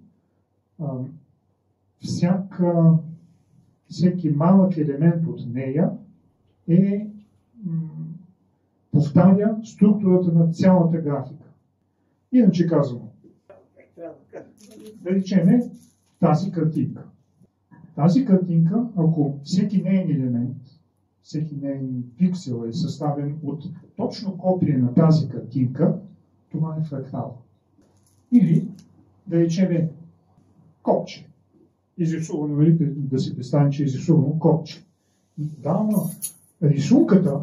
всеки малък елемент от нея повтаря структурата на цялата графика. Иначе казано, да речем тази картинка. Тази картинка, ако всеки неин елемент, всеки неин пиксел е съставен от точно копие на тази картинка, това е фрактал. Или, да речем, копче. Изрисувано, да си представим, че е изрисувано копче. Да, но рисунката,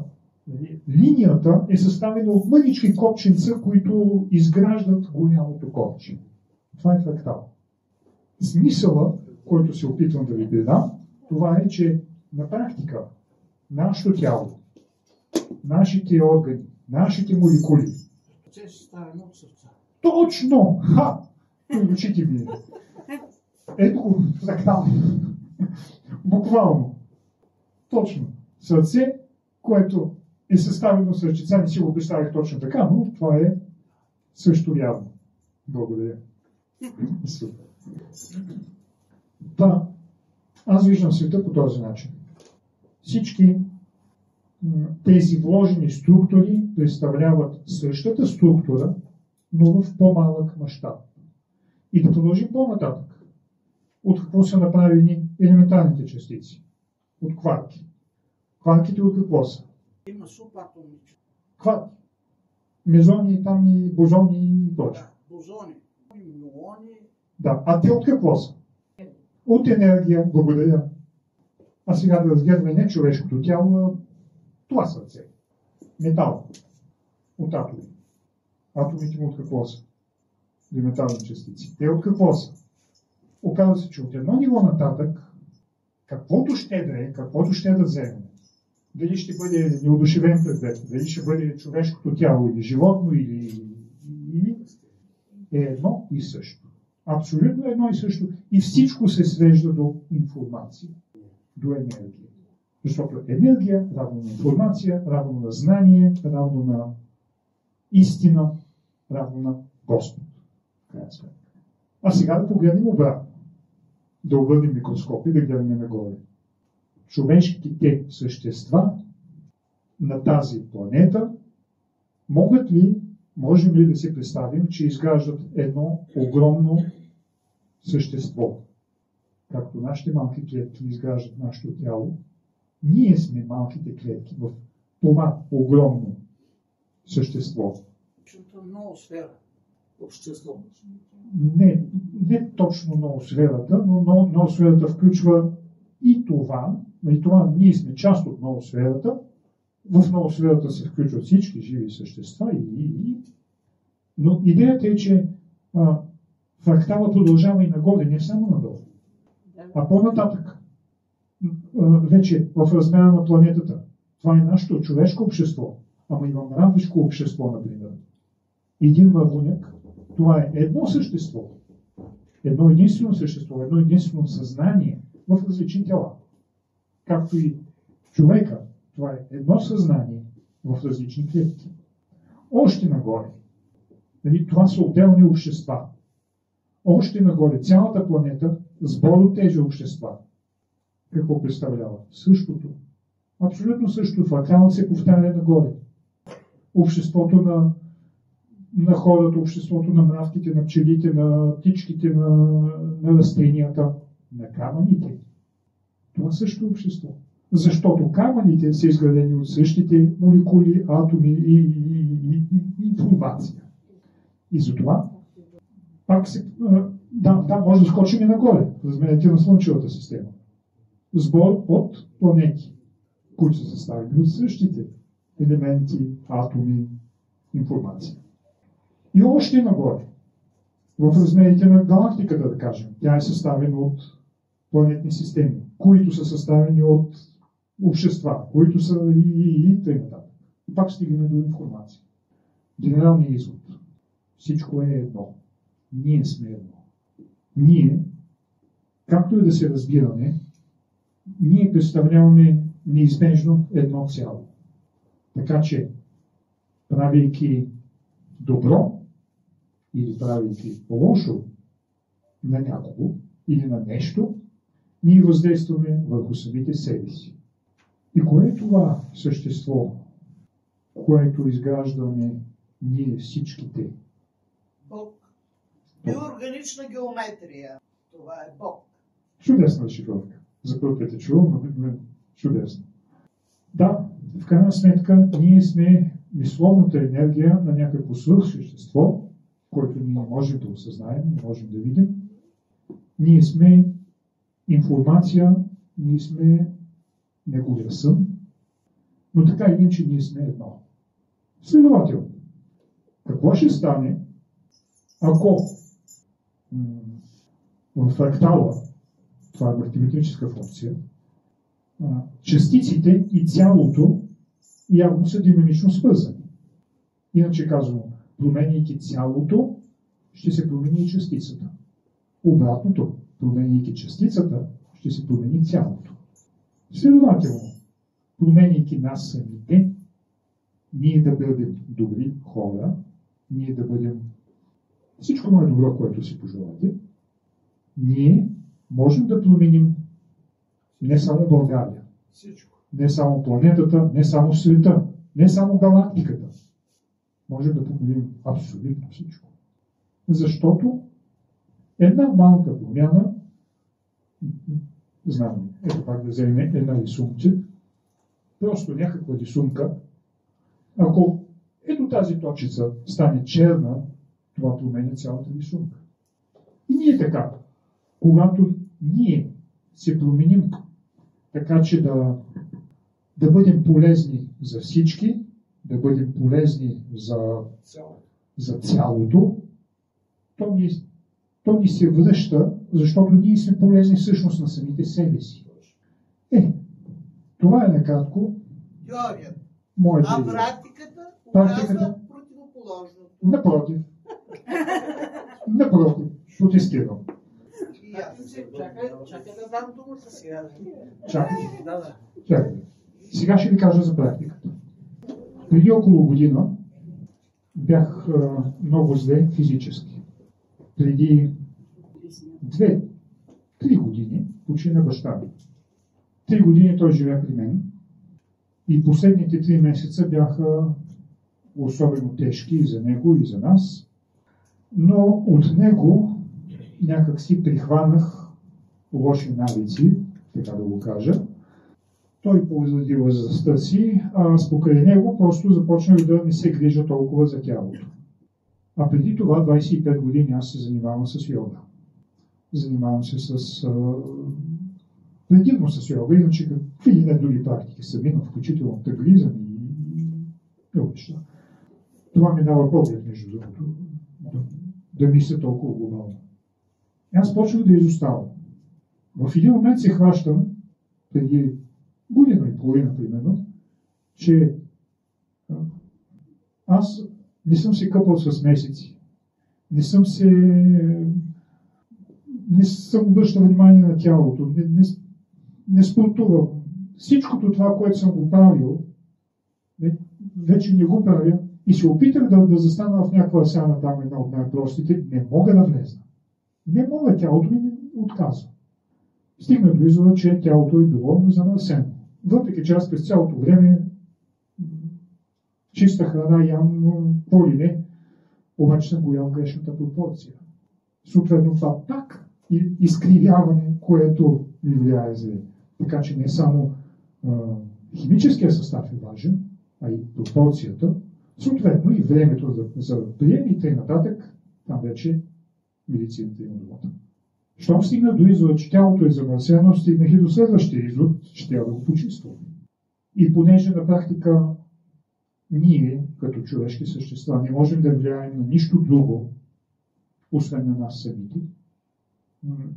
линията е съставена от мънички копченца, които изграждат голямото копче. Това е фрактал. Смисъла, който се опитвам да ви предам, това е, че на практика нашето тяло, нашите органи, нашите молекули. Точно! Очите ми. Ето го, фрактал. Буквално. Точно. Сърце, което е съставено с ръчица, не си го представих точно така, но това е също вярно. Благодаря. Супер. Да, аз виждам света по този начин. Всички тези вложени структури представляват същата структура, но в по-малък мащаб. И да продължим по-нататък. От какво са направени елементарните частици? От кварки. Кварките от какво са? Има субатоми. Кварки. Мезони, там и бозони и прочее. Да, бозони, мюони. Да, а те от какво са? От енергия, благодаря. А сега да разгледаме не човешкото тяло, това сърце. Метал. От атоми. Атомите му от какво са? Елементарни частици. Те от какво са? Оказва се, че от едно ниво нататък, каквото ще да вземем, дали ще бъде неодушевен предмет, дали ще бъде човешкото тяло или животно, или е едно и също. Абсолютно едно и също. И всичко се свежда до информация, до енергия. Защото енергия равно на информация, равно на знание, равно на истина, равно на Господ. А сега да погледнем обратно. Да обърнем микроскоп и да гледаме нагоре. Човешките същества на тази планета можем ли да си представим, че изграждат едно огромно същество? Както нашите малки клетки изграждат нашето тяло, ние сме малките клетки в това огромно същество. Ноосфера. Общество. Не точно ноосферата, но ноосферата включва и това. Ние сме част от ноосферата. В ноосферата се включват всички живи същества. Но идеята е, че фрактала продължава и нагоре, не само надолу. А по-нататък, вече в размера на планетата, това е нашето човешко общество, ама има мравешко общество, например. Един мравуняк, това е едно същество, едно единствено същество, едно единствено съзнание в различни тела. Както и човека, това е едно съзнание в различни клетки. Още нагоре, това са отделни общества. Още нагоре, цялата планета, сбор от тези общества. Какво представлява? Същото. Абсолютно същото. Фракталът се повтаря нагоре. Обществото на хората, обществото на мравките, на пчелите, на птичките, на растенията, на камъните. Това също общество. Защото камъните са изградени от същите молекули, атоми и информация. И затова пак може да скочим и нагоре, размерите на Слънчевата система. Сбор от планети, които са съставени от същите елементи, атоми, информация. И още нагоре, в размерите на галактиката, да кажем, тя е съставена от планетни системи, които са съставени от общества, които са и т.н. И пак стигаме до информация. Генералният извод. Всичко е едно. Ние сме едно. Ние, както и да се разбираме, ние представляваме неизбежно едно цяло. Така че, правейки добро или правейки лошо на някого или на нещо, ние въздействаме върху самите себе си. И кое е това същество, което изграждаме ние всичките? Бог. Неорганична геометрия. Това е Бог. Чудесна шифровка. За първ път чувам, но чудесно. Да, в крайна сметка ние сме мисловната енергия на някакво свръхсъщество, което ние не можем да осъзнаем, не можем да видим. Ние сме информация, ние сме неговия сън, но така или иначе ние сме едно. Следователно, какво ще стане, ако в фрактала, това е математическа функция, частиците и цялото явно са динамично свързани. Иначе казвам, променяйки цялото, ще се промени и частицата. Обратното, променяйки частицата, ще се промени цялото. Следователно, променяйки нас самите, ние да бъдем добри хора, ние да бъдем всичко най-добро, което си пожелате, ние можем да променим не само България, не само планетата, не само света, не само галактиката. Можем да променим абсолютно всичко. Защото една малка промяна, знам, ето пак да вземем една рисунка, просто някаква рисунка, ако ето тази точица стане черна, това променя цялата рисунка. И ние така, когато ние се променим така, че да бъдем полезни за всички, да бъдем полезни за цялото, то ни се връща, защото ние сме полезни всъщност на самите себе си. Това е накратко теорията. Моята практиката показва противоположното. Напротив, протестирам. Чакай да дам думата сега. Чакай. Сега ще ви кажа за практиката. Преди около година бях много зле физически. Преди 2-3 години почина баща ми. 3 години той живее при мен и последните 3 месеца бяха особено тежки и за него, и за нас. Но от него някак си прихванах лоши навици, така да го кажа. Той поради възрастта си, а аз покрай него просто започнах да не се грижа толкова за тялото. А преди това, 25 години, аз се занимавам с йога. Занимавам се предимно с йога, иначе какви не други практики са минал, включително таглизъм и неща. Това ми дава поглед, между другото, да мисля толкова глобално. Аз почвах да изоставам. В един момент се хващам, преди година и половина, примерно, че аз не съм се къпал с месеци. Не съм обръщал внимание на тялото. Не спортувам. Всичкото това, което съм го правил, вече не го правя и се опитах да застана в някаква сяна, там една от най-простите. Не мога да влезна. Не мога, тялото ми отказва. Стигна до извода, че тялото е било замърсено. Въпреки че аз през цялото време чиста храна ям по-ли обаче съм го ял в грешната пропорция. Съответно това пак изкривяване, което ми влияе зле. Така че не само химическия състав е важен, а и пропорцията, съответно и времето за прием и т.н. Там вече медицината има думата. Щом стигна до извода, че тялото е замърсено, стигнах и до следващия извод, че трябва да го почиствам. И понеже на практика ние, като човешки същества, не можем да влияем на нищо друго, освен на нас самите.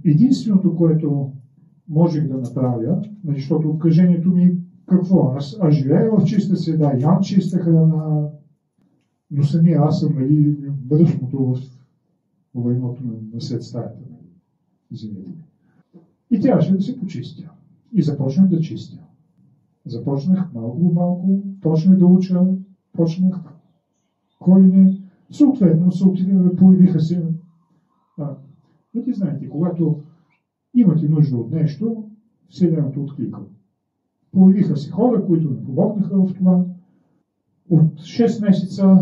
Единственото, което можех да направя, защото откажението ми какво? Аз живея в чиста среда, ям чиста храна, но самия аз съм бръшното в войното на след стаята. Извинете. И трябваше да се почистя. И започнах да чистя. Започнах малко, почнах да уча, почнах кой не. Съответно, появиха се. Но ти знаете, когато имате нужда от нещо, Вселената отклика. Появиха се хора, които ми помогнаха в това. От 6 месеца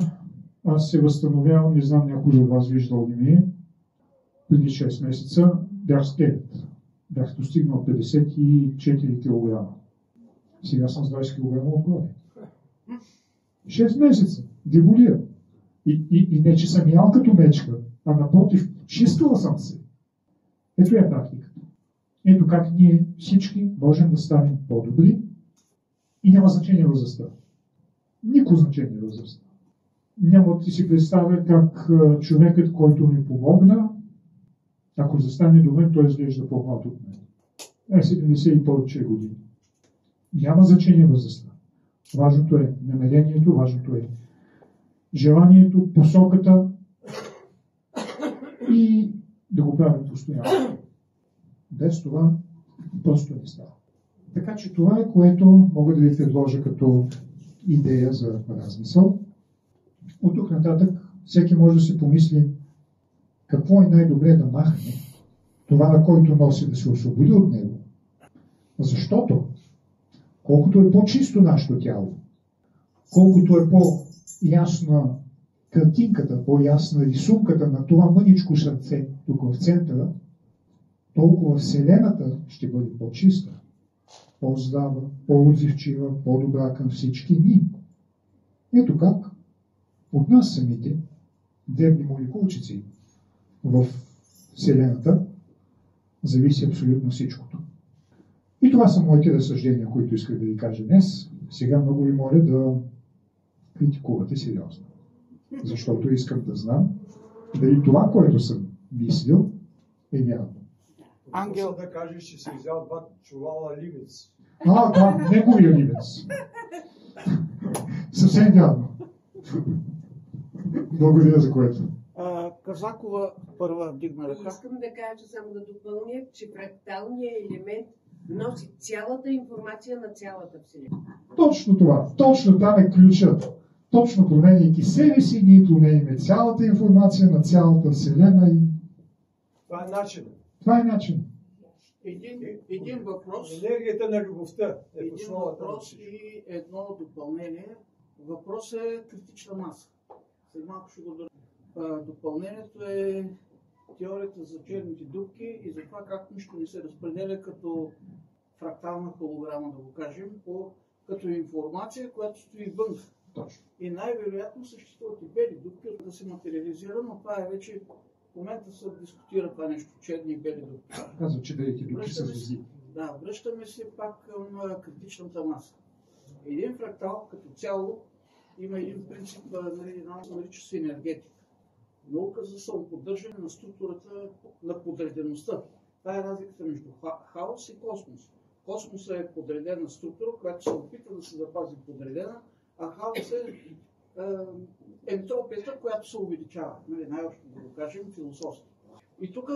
аз се възстановявам, не знам някой от вас виждал ли ми е. Преди 6 месеца бях скелет. Бях достигнал 54 кг. Сега съм с 20 кг отгоре. 6 месеца. Деболия. И не, че съм ял като мечка, а напротив, чистила съм се. Ето е практиката. Ето как ние всички можем да станем по-добри и няма значение възрастта. Никакво значение възрастта. Няма да ти си представя как човекът, който ми помогна, ако застане до мен, той изглежда по-млад от мен. 70 и повече години. Няма значение възрастта. Важното е намерението, важното е желанието, посоката и да го правим постоянно. Без това просто не става. Така че това е, което мога да ви предложа като идея за размисъл. От тук нататък всеки може да си помисли какво е най-добре да махне, това на който носи да се освободи от него. Защото колкото е по-чисто нашето тяло, колкото е по-ясна картинката, по-ясна рисунката на това мъничко сърце тук в центъра, толкова Вселената ще бъде по-чиста, по-здрава, по-отзивчива, по-добра към всички ни. Ето как от нас самите, дребни молекулчици в Вселената, зависи абсолютно всичкото. И това са моите разсъждения, които исках да ви кажа днес. Сега много ви моля да критикувате сериозно. Защото искам да знам дали това, което съм мислил, е вярно. Ангел да кажеш, че си взял 2 чувала ливец. Да, неговия ливец. Съвсем вярно. Благодаря за което. Казакова първа вдигна ръка. Искам да кажа само да допълня, че фракталният елемент носи цялата информация на цялата Вселена. Точно това. Точно там е ключът. Точно променяйки себе си, ние променяме цялата информация на цялата Вселена. Това е начин. Това е начин. Един въпрос. Енергията на любовта е Един въпрос и едно допълнение. Въпрос е критична маса. След малко ще го дадем. Допълнението е теорията за черните дупки и за това как нищо не се разпределя като фрактална холограма, да го кажем, като информация, която стои вън. Точно. И най-вероятно съществуват и бели дупки, да се материализира, но това е вече в момента се дискутира това нещо, черни и бели дупки. Казва, че белите дупки са звезди. Да, връщаме се пак към критичната маса. Един фрактал като цяло има един принцип, нарича се енергетика. Наука за самоподдържане на структурата на подредеността. Това е разликата между хаос и космос. Космосът е подредена структура, която се опитва да се запази подредена, а хаос е ентропията, която се увеличава. Най-общо да го кажем философски. И тук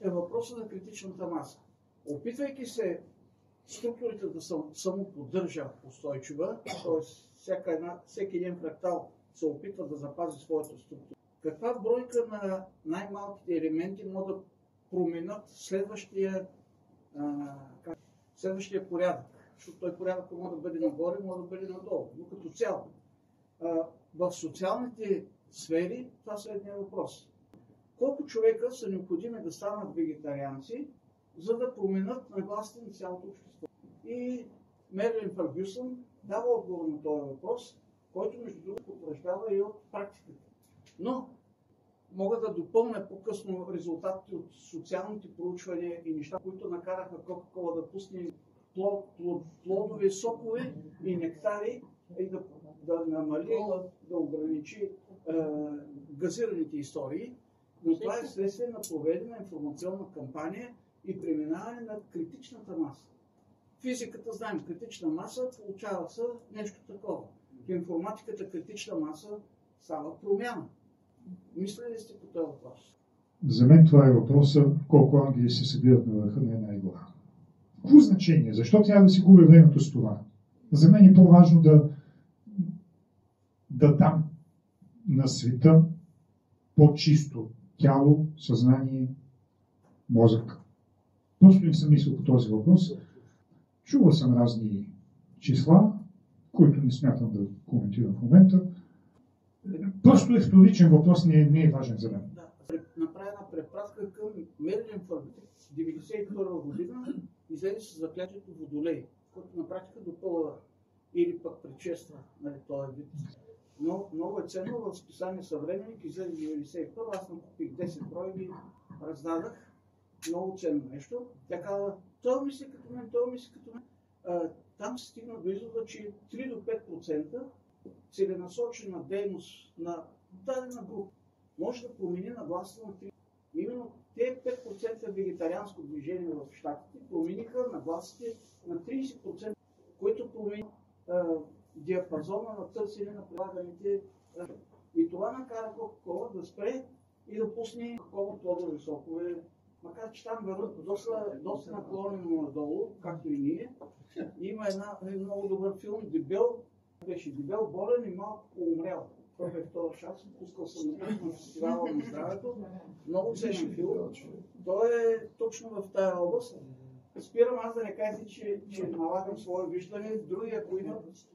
е въпросът на критичната маса. Опитвайки се структурите да самоподдържа устойчива, т.е. всеки един фрактал се опитва да запази своята структура. Каква бройка на най-малките елементи могат да променят следващия порядък? Защото той порядък може да бъде нагоре, може да бъде надолу. Но като цяло, в социалните сфери това са един въпрос. Колко човека са необходими да станат вегетарианци, за да променят нагласите на цялото общество? И Мерлин Фъргюсън дава отговор на този въпрос, който между другото потвърждава и от практиката. Но мога да допълня по-късно резултатите от социалните проучвания и неща, които накараха Кока-Кола да пусне плодови сокове и нектари и да да намали, да ограничи газираните истории, но това е следствие на проведена информационна кампания и преминаване на критичната маса. Физиката, знаем, критична маса получава се нещо такова. В информатиката критична маса става промяна. Мислили ли сте по този въпрос? За мен това е въпроса колко ангели се събират на върха на една игла. Какво значение? Защо трябва да си губя времето с това? За мен е по-важно да дам на света по-чисто тяло, съзнание, мозък. Просто не съм мислил по този въпрос. Чувал съм разни числа, които не смятам да коментирам в момента. Просто е вторичен въпрос, не е важен за мен. Да, направя една препратка към Мерилин Фърб. 1991 година излезе с заклятието Водолей, който на практика допълва или пък предшества този вид. Но много е ценно в списание Съвременник, излезе 1991, аз накупих 10 броя и ги раздадах. Много ценно нещо. Тя казва, той мисли като мен, той мисли като мен. Там се стигна до извода, че 3 до 5% целенасочена дейност на дадена група може да промени нагласата на 3%. Именно те 5% вегетарианско движение в щатите промениха нагласите на 30%, което промени диапазона на търсене на прилаганите. И това накара Кока-Кола да спре и да пусне Кока-Кола плодови сокове, макар че там върват доста наклонено надолу, както и ние. Има един много добър филм, Дебел, беше Дебел, болен и малко умрял. Това е втора част, пускал съм на фестивала на здравето. Много ценен филм. Той е точно в тая област. Спирам аз да не кажа, че налагам свое виждане. Други, ако имат...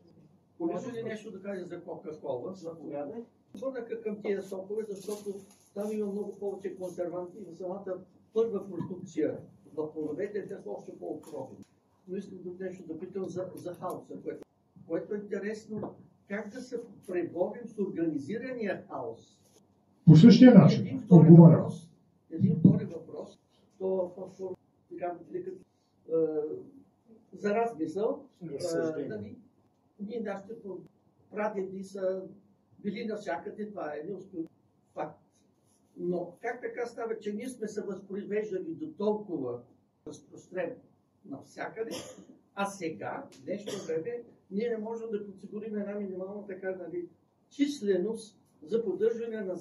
Може ли нещо да кажа за Кока-Кола? Заповядай. Върнаха към тия сокове, защото там има много повече консерванти в самата първа продукция. В плодовете те са още по-отровни. Но искам нещо да питам за хаоса, което е интересно. Как да се преборим с организирания хаос? По същия начин. Един втори въпрос. То по-скоро за размисъл. Ние нашите прадеди са били навсякъде, това е неуспел факт. Но как така става, че ние сме се възпроизвеждали до толкова разпространено навсякъде, а сега, в днешно време, ние не можем да подсигурим една минимална така, численост за поддържане на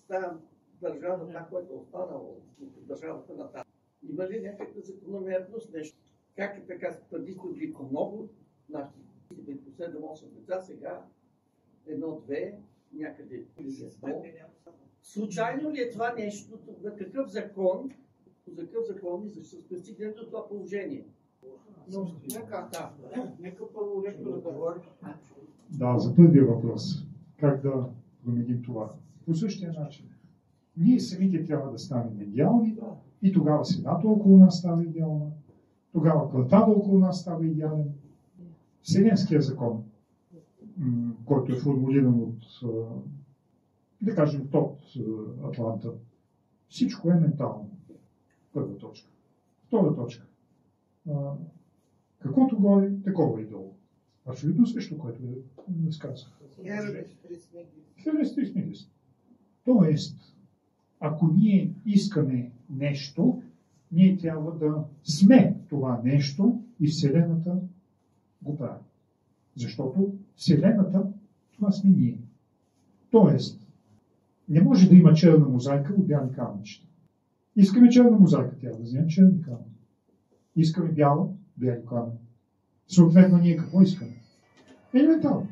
тази държава, това, което е останало от държавата на тази. Има ли някаква закономерност, нещо? Как е така, преди сте били много, нашите 7-8 деца, сега 1-2, някъде 100. Случайно ли е това нещо? За какъв закон и защо сме стигнали до това положение? Но, нека първо ректора да говори. Да, за първия въпрос. Как да променим това? По същия начин. Ние самите трябва да станем идеални и тогава седата около нас става идеална, тогава квартала около нас става идеален. Вселенския закон, който е формулиран от, да кажем, от Атланта, всичко е ментално. Първа точка. Втора точка. Каквото горе, такова и долу. Абсолютно също, което не сказах. Херес Трисмегис. Тоест, ако ние искаме нещо, ние трябва да сме това нещо и Вселената го прави. Защото Вселената, това сме ние. Тоест, не може да има черна мозайка от бяли камъчета. Искаме черна мозайка, трябва да вземем черни камъни. Искаме бяла, бяли камъни. Съответно, ние какво искаме? Елементално.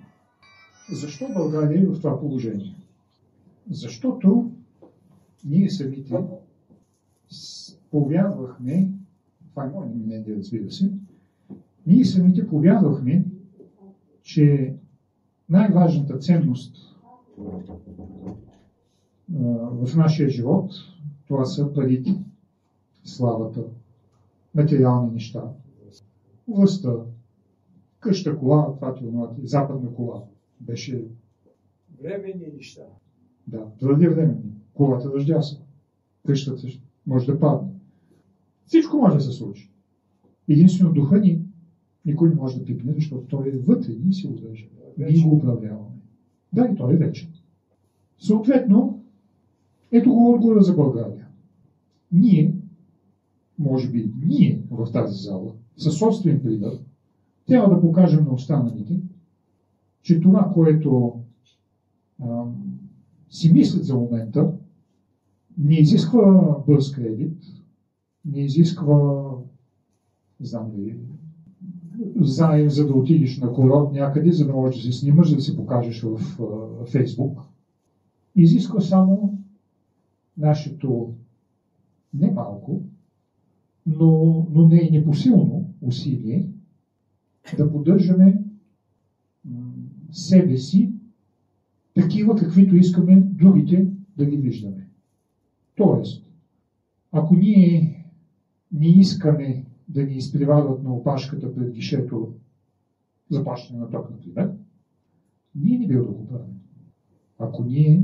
Защо България е в това положение? Защото ние самите повярвахме, това е мое мнение, разбира се, ние самите повярвахме, че най-важната ценност в нашия живот, това са парите, славата, материални неща, властта, къща, кола, това западна кола. Беше временни неща. Да, твърде временни. Колата ръждяса. Къщата може да падне. Всичко може да се случи. Единствено духа ни Никой не може да пипне, защото той е вътре и си го държа. Ние го управляваме. Да, и той е вечен. Съответно, ето го отговора за България. Ние, може би ние в тази зала, със собствен пример, трябва да покажем на останалите, че това, което си мислят за момента, не изисква бърз кредит, не изисква, знам ли, заем, за да отидеш на курорт някъде, за да можеш да се снимаш, да се покажеш в Фейсбук. Изисква само нашето не малко, но не и непосилно усилие да поддържаме себе си такива, каквито искаме другите да ги виждаме. Тоест, ако ние не искаме да ни изпреварват на опашката пред гишето за плащане на ток, например, ние не бил да го правим. Ако ние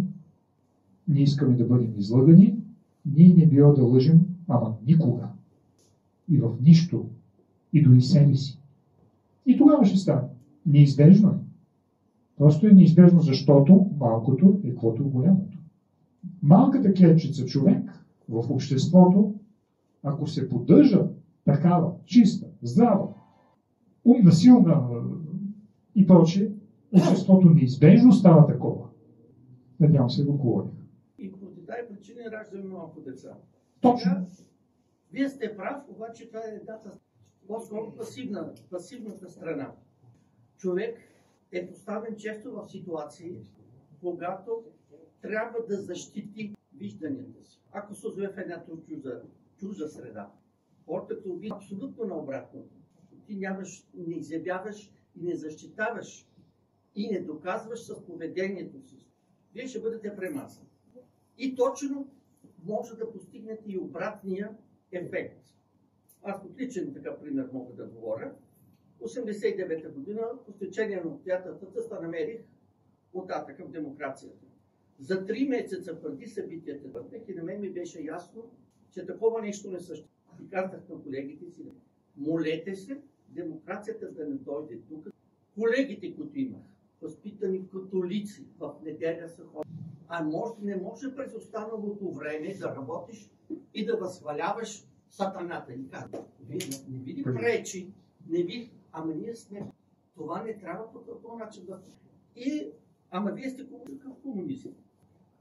не искаме да бъдем излъгани, ние не бил да лъжим, ама никога. И в нищо. И дори себе си. И тогава ще стане. Неизбежно е. Просто е неизбежно, защото малкото е каквото голямото. Малката клетчица човек в обществото, ако се поддържа такава, чиста, здрава, умна, силна и прочее, обществото неизбежно става такова. Надявам се го говорих. И поради тази причина раждаме малко деца. Точно. Вие сте прав, обаче това е едната, по-скоро пасивната страна. Човек е поставен често в ситуации, когато трябва да защити вижданията си. Ако се озове в една чужда среда, хората те убият абсолютно наобратно. Ти не изявяваш и не защитаваш и не доказваш с поведението си. Вие ще бъдете премазани. И точно може да постигнете и обратния ефект. Аз от личен така пример мога да говоря. 1989 година, по стечение на обстоятелствата, се намерих оттатък в демокрацията. За 3 месеца преди събитията и на мен ми беше ясно, че такова нещо не съществува. И казах на колегите си, молете се, демокрацията да не дойде тук. Колегите, които имах, възпитани католици, в неделя са ходили. Не може през останалото време да работиш и да възхваляваш сатаната. И казвам, не види пречи, не види, ама ние сме. Това не трябва по този начин да... Ама вие сте какъв комунизъм.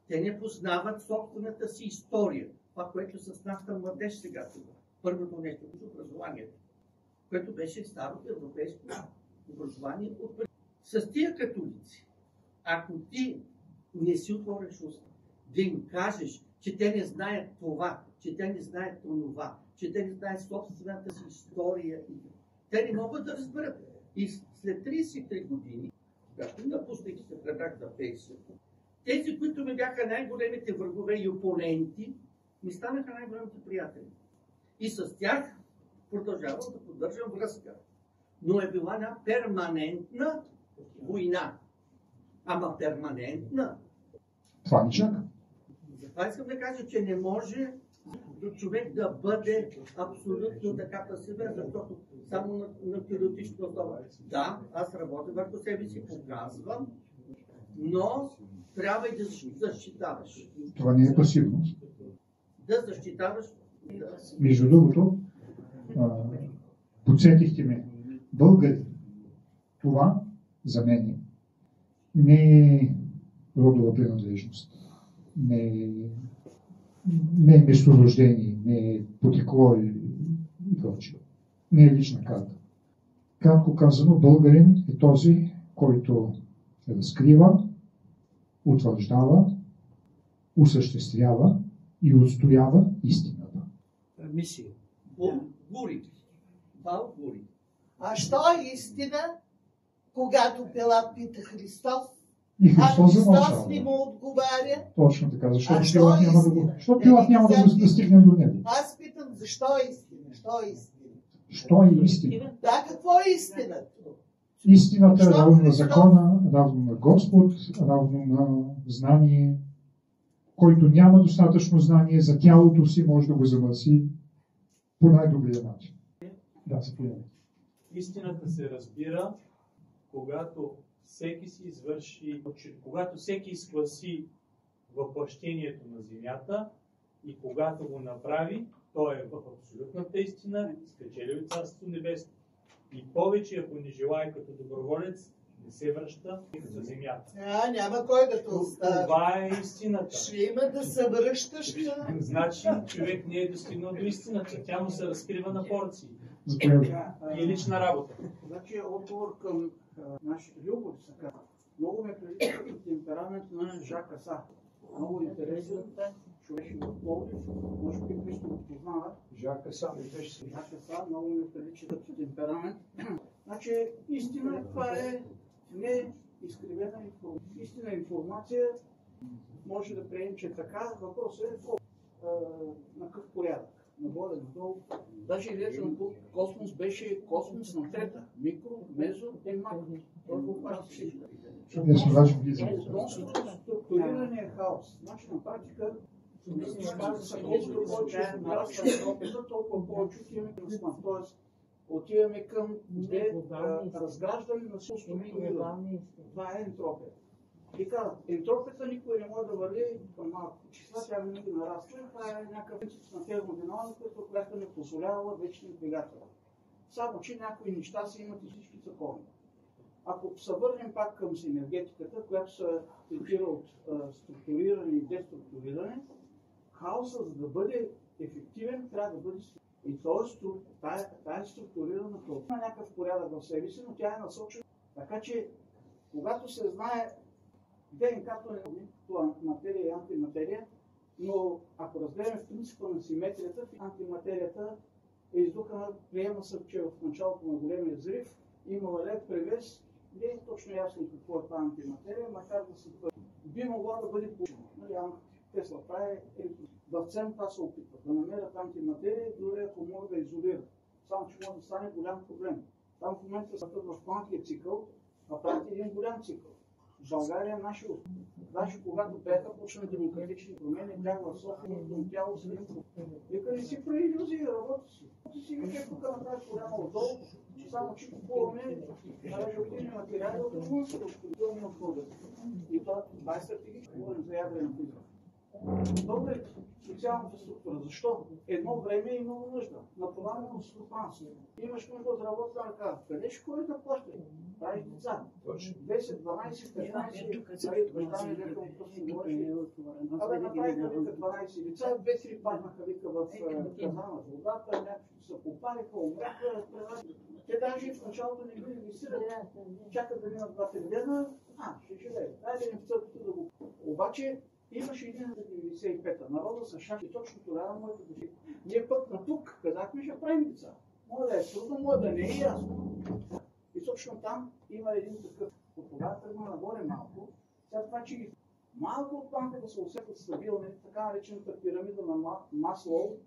Те не познават собствената си история. Това, което с нашата младеж сега това. Първото нещо е образованието, което беше старото европейско образование. С тия католици, ако ти не си отвориш уста, да им кажеш, че те не знаят това, че те не знаят онова, че те не знаят собствената си история, те не могат да разберат. И след 33 години, когато напуснах и се предах за пенсия, тези, които ми бяха най-големите врагове и опоненти, ми станаха най-големите приятели. И с тях продължавам да поддържам връзка. Но е била една перманентна война. Ама перманентна. Това ни чака. Затова искам да кажа, че не може човек да бъде абсолютно така пасивен, защото само на теоретично основа. Да, аз работя върху себе си, показвам, но трябва и да защитаваш. Това не е пасивност. Да защитаваш. Между другото, подсетихте ме, българи, това за мен не е родова принадлежност, не е месторождение, не е потекло и прочее. Не е лична карта. Кратко казано, българин е този, който разкрива, утвърждава, осъществява и отстоява истината. Мисия. Гури. А що е истина, когато Пилат пита Христос? И Христос Христос не му отговаря. Точно така, защото Пилат няма да стигне до него. Аз питам, защо е истина? Що е истина? Да, какво е истината? Истината е равно на закона, равно на Господ, равно на знание. Който няма достатъчно знание за тялото си, може да го замърси по най-добрия начин. Да, заповядайте. Истината се разбира, когато всеки си извърши, когато всеки изгласи въплъщението на земята и когато го направи, той е в абсолютната истина, спечелил Царство небесно. И повече, ако не желая като доброволец, не се връща за земята. Няма кой да те остави. Това е истината. Ще има да се връщаш. Значи човек не е достигнал до истината. Тя му се разкрива на порции. И лична работа. Значи отговор към нашите Любов се казва. Много ме прилича темперамент на Жак Аса. Много интересен човек в Пловдив. Може би Христо го познава. Жак Аса ми беше. Жак Аса много ме прилича като темперамент. Значи истина това е не изкривена информация. Истина информация може да приемем, че така. Въпросът е на какъв порядък. Нагоре, надолу. Даже излезен космос беше космос на трета. Микро, мезо и макро. Той го обхваща всичко. Структурирания хаос. Значи на практика колкото повече нараства ентропията, толкова повече отиваме към смърт. Тоест, отиваме към разграждане на структуриране. Това е ентропия. И казват, ентропията никой не може да върви към малко числа, тя винаги нараства. Това е някакъв принцип на термодинамика, която не позволява вечни двигатели. Само, че някои неща си имат и всички закони. Ако се върнем пак към енергетиката, която се третира от структуриране и деструктуриране, хаосът, за да бъде ефективен, трябва да бъде и тая е структурирана, има някакъв порядък в себе си, но тя е насочена. Така че, когато се знае ДНК-то е като материя и антиматерия, но ако разгледаме в принципа на симетрията, антиматерията е издухана, приема се, че в началото на големия взрив имала лед превес, не е точно ясно какво е това антиматерия, макар да се би могло да бъде получено. Тесла прави в ЦЕРН това се опитва да намерят антиматерия, дори ако могат да изолират. Само че може да стане голям проблем. Там в момента са в малкия цикъл, а правят един голям цикъл. В България наши даже когато бяха почна демократични промени, бях в София, но тяло си вика не си прави иллюзии, работи си. Ти си вика тук на тази голяма отдолу, само че купуваме радиоактивни материали от румънските, от българите. И това е стратегически, говорим за ядрена физика. Българите, социалната структура. Защо? Едно време е имало нужда. На планово стопанство. Имаш нужда от работна ръка. Къде ще ходиш да плащаш? Правиш деца. 10, 12, 15, баща ми века му късно говореше. Абе, направиха вика 12 лица, 2-3 паднаха вика в казана водата, някакви се попариха, умряха, те даже в началото не ги регистрират. Чакат да минат 2 дена, ще живеят. Айде не в църквата да го... Обаче, имаше един за 95-та. Народа са шашки точно тогава моите души. Ние пък на тук казахме, ще правим деца. Може да е трудно, може да не е ясно. И точно там има един такъв. От тогава тръгна нагоре малко. Сега това, че малко от планка да се усетят стабилни, така наречената пирамида на Маслоу.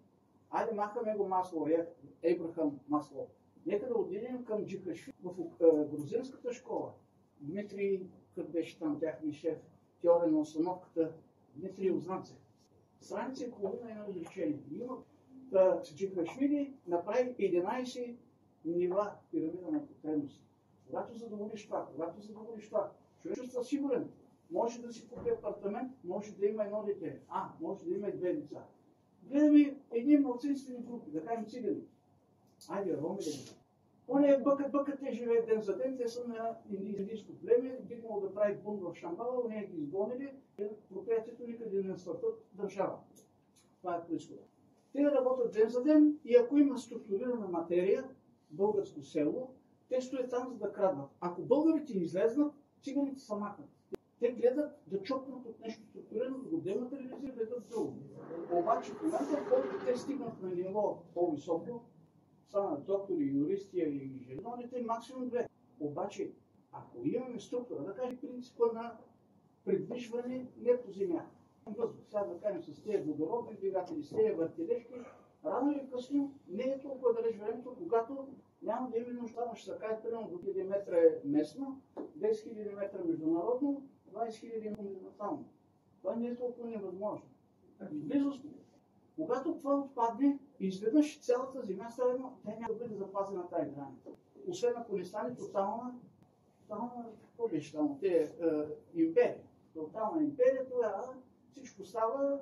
Айде махаме го Маслоу, Ейбрахам Маслоу. Нека да отидем към Джихашви в грузинската школа. Дмитрий, като беше там тяхния шеф, теория на установката, Дмитрий Узнацев. Страница и половина едно изречение. Джихашвили направи 11 нива пирамида на потребности. Когато задоволиш това, човек чувства сигурен. Може да си купи апартамент, може да има едно дете, може да има и 2 деца. Гледаме едни малцинствени групи, да кажем цигани. Айде, роми да ги. Поне бъкът, те живеят ден за ден, те са на индийско племе, дигнало да прави бунт в Шамбала, уния ги изгонили, проклятието никъде не свъртат държава. Това е происхода. Те работят ден за ден и ако има структурирана материя, българско село, те стоят там за да краднат. Ако българите излезнат, циганите са махнат. Те гледат да чопнат от нещо структурирано, да го дематериализират, гледат друго. Обаче, в момента, когато те стигнат на ниво по-високо, станат доктори, юристи и инженерите, максимум 2. Обаче, ако имаме структура, да кажем принципа на придвижване не по земя, въздух, сега да кажем с тези водородни двигатели, с тези въртележки, рано или късно не е толкова далеч времето, когато няма да има нужда, ще се каже, примерно до 1000 метра е местно, 10 000 метра международно, 20 000 континентално. Това не е толкова невъзможно. Близост. Когато това отпадне, изведнъж цялата земя става едно, тя няма да бъде запазена тази граница. освен ако не стане тотална, какво беше там, империя. Тотална империя, тогава всичко става,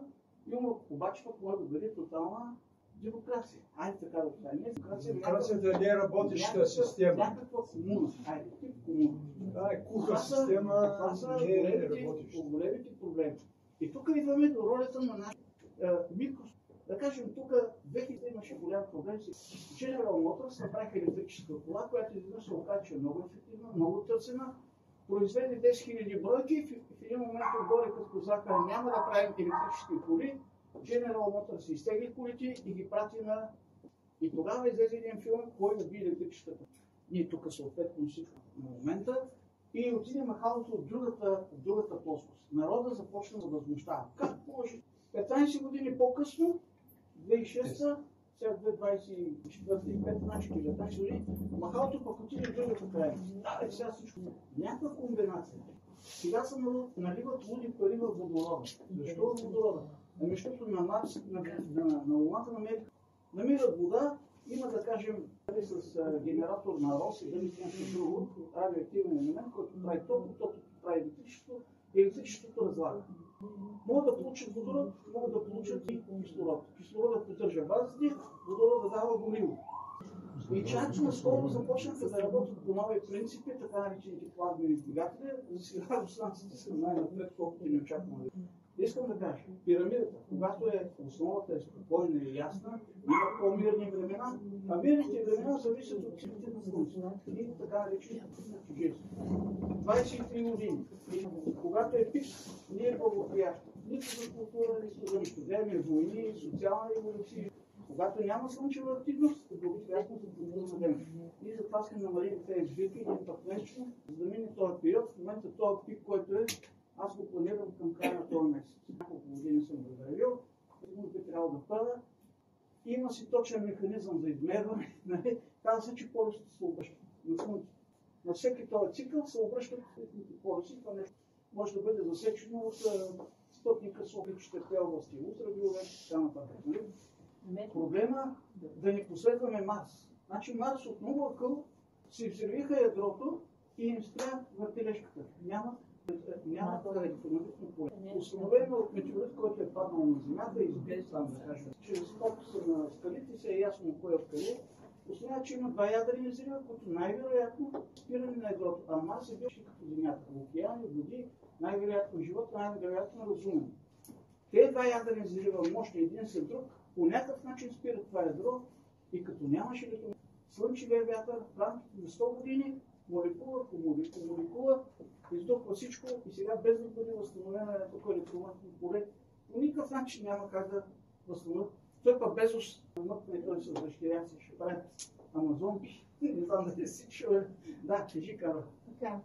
обаче пък може да бъде тотална демокрация. Айде така да кажем. Демокрацията не е работеща система. Някаква комуна. Айде, тип комуна. Това е куха система, не е работеща. Големите проблеми. И тук идваме до ролята на нашия микро. Да кажем, тук 2000 имаше голям проблем с General Motors, направиха електрическа кола, която изведнъж се оказа, че е много ефективна, много търсена. Произведе 10 000 бройки, в един момент отгоре като казаха, няма да правим електрически коли. General Motors изтегли колите и ги прати на... И тогава излезе един филм, кой да би електрическата. Ние тук съответно всичко на момента и отиде махалото от другата плоскост. Народа започна да възмущава. Как може? 15 години по-късно, 2006-та, сега 2024-2025, значи 19 години, махалото пък отиде в другата крайност. Да, сега всичко. Някаква комбинация. Сега се наливат луди пари в водорода. Защо в водорода? Ами защото на Марс, на Луната намират вода, има да кажем с генератор на Рос или нещо друго, радиоактивен елемент, който прави топло, прави електричество и електричеството разлага. Могат да получат водород, могат да получат и кислород. Кислородът поддържа базите, водородът дава гориво. И чак наскоро започнаха да работят по нови принципи, така наречените плазмени двигатели. За сега руснаците са най-напред, колкото ни очакваме. Искам да кажа, пирамидата, когато основата е спокойна и ясна, има по-мирни времена, а мирните времена зависят от силите на Слънцето и така наречените чужденци. 23 години. И когато е пик, ние е благоприятно. Нито за култура, нито за нищо. Време войни, социална революция. Когато няма слънчева активност, е благоприятно за културна дейност. И затова сме намалили тези сбирки един път месечно, за да мине този период. В момента този пик, който е, аз го планирам към края на този месец. Няколко години съм го заявил, би трябвало да пада. Има си точен механизъм за измерване. Казва се, че полюсите се обръщат на Слънцето. На всеки този цикъл се обръщат светлите полюси. Това нещо може да бъде засечено от спътника с обичните области, ултравиолет и така нататък. Проблема да не последваме Марс. Значи Марс от много акъл си взривиха ядрото и им спря въртележката. Няма електромагнитно поле. Установено от метеорит, който е паднал на Земята и избие там, да кажем. Чрез фокуса на скалите се е ясно кой е откъде. Установява, че има два ядрени взрива, които най-вероятно спиране на ядрото. А Марс е бил като Земята. Океани, води, най-вероятно живот, най-вероятно разумен. Те два ядрени взрива, мощни един след друг, по някакъв начин спират това ядро и като нямаше слънчевия вятър в рамките на 100 години, молекула по молекула, издохва всичко и сега без да бъде възстановена на тук електромагнитно поле, по никакъв начин няма как да възстановят. Той пък Безос мъкне, той с дъщеря си ще прави амазонки. Не знам дали си чуе. Да, кажи, Карл. Така.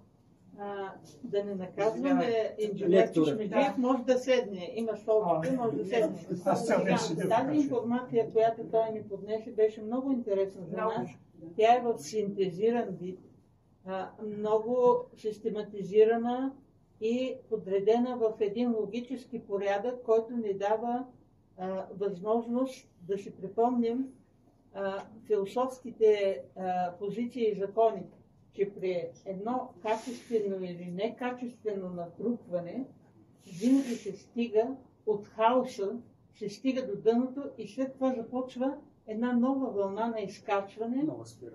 Да не наказваме инженер Чешмеджиев, може да седне. Има столчето, може да седне. Тази информация, която той ни поднесе, беше много интересна за нас. Тя е в синтезиран вид, много систематизирана и подредена в един логически порядък, който ни дава възможност да си припомним философските позиции и закони, че при едно качествено или некачествено натрупване винаги се стига от хаоса, се стига до дъното и след това започва една нова вълна на изкачване,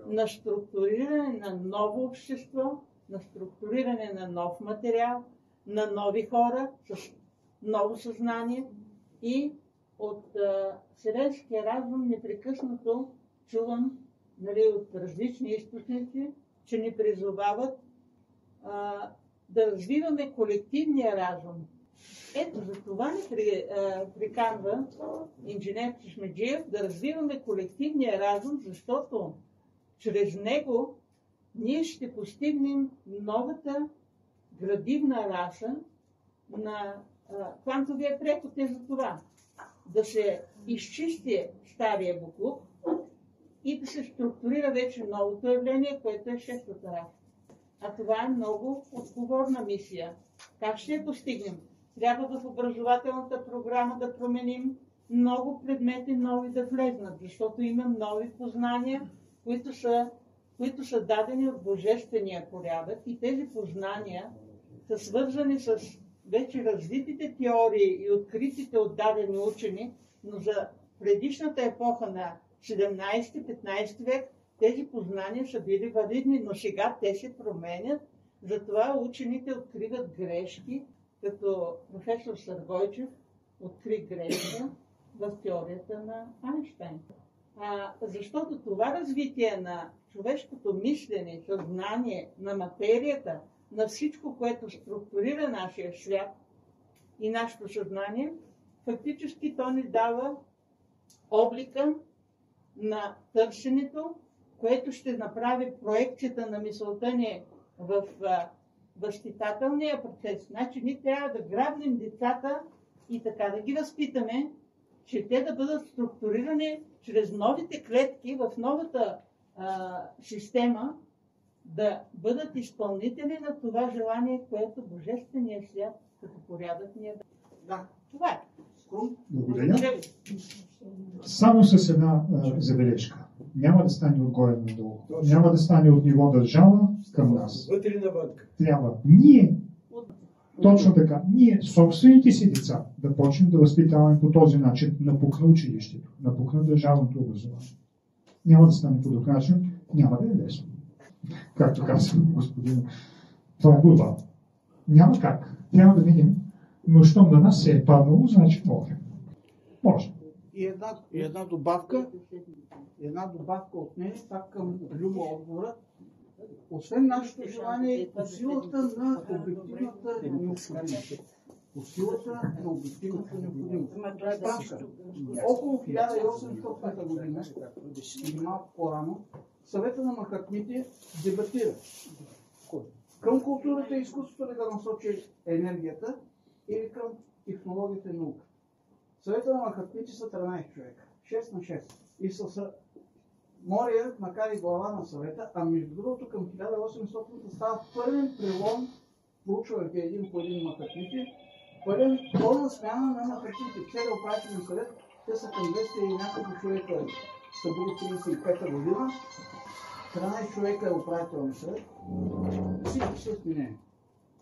на структуриране на ново общество, на структуриране на нов материал, на нови хора с ново съзнание и от вселенския разум непрекъснато чувам от различни източници, че ни призовават да развиваме колективния разум. Ето за това ни приканва инженер Чешмеджиев да развиваме колективния разум, защото чрез него ние ще постигнем новата градивна раса на квантовия преход е за това. Да се изчисти стария буклук и да се структурира вече новото явление, което е шестата раса. А това е много отговорна мисия. Как ще я постигнем? Трябва в образователната програма да променим много предмети нови да влезнат, защото има нови познания, които са които са дадени от Божествения порядък, и тези познания са свързани с вече развитите теории и откритите от дадени учени, но за предишната епоха на 17-15 век тези познания са били валидни, но сега те се променят. Затова учените откриват грешки, като професор Съргойчев откри грешка в теорията на Айнщайн. Защото това развитие на човешкото мислене, съзнание, на материята, на всичко, което структурира нашия свят и нашето съзнание, фактически то ни дава облика на търсенето, което ще направи проекцията на мисълта ни в възпитателния процес. Значи ние трябва да грабнем децата и така да ги възпитаме, че те да бъдат структурирани чрез новите клетки в новата система, да бъдат изпълнители на това желание, което Божественият свят като порядък ни е дал. Да. Това е. Благодаря. Само с една забележка. Няма да стане отгоре надолу. Няма да стане от ниво държава към нас. Вътре и навън. Трябва ние, точно така, ние, собствените си деца, да почнем да възпитаваме по този начин, напукна училището, напукна държавното образование. Няма да стане по друг начин, няма да е лесно. Както казва господин, това е борба. Няма как. Трябва да видим, но щом на нас се е паднало, значи може. Може. И една добавка от нея, пак към Люба отговора. Освен нашето желание, по силата на обективната необходимост. По силата на обективната необходимост. Справка. Около 1800 година, или малко по-рано, Съвета на Махатмите дебатира към културата и изкуството ли да насочи енергията или към технологията и наука. Съвета на Махатмите са 13 човека. 6 на 6. И с Мория накари глава на съвета, а между другото към 1800 става пълен прелом, проучвайки един по един Махатмите, пълна смяна на Махатмите. Целият управителен съвет, те са към 200 и няколко човека, са били 35-та година, 13 човека е управителен съвет, всички са сменени.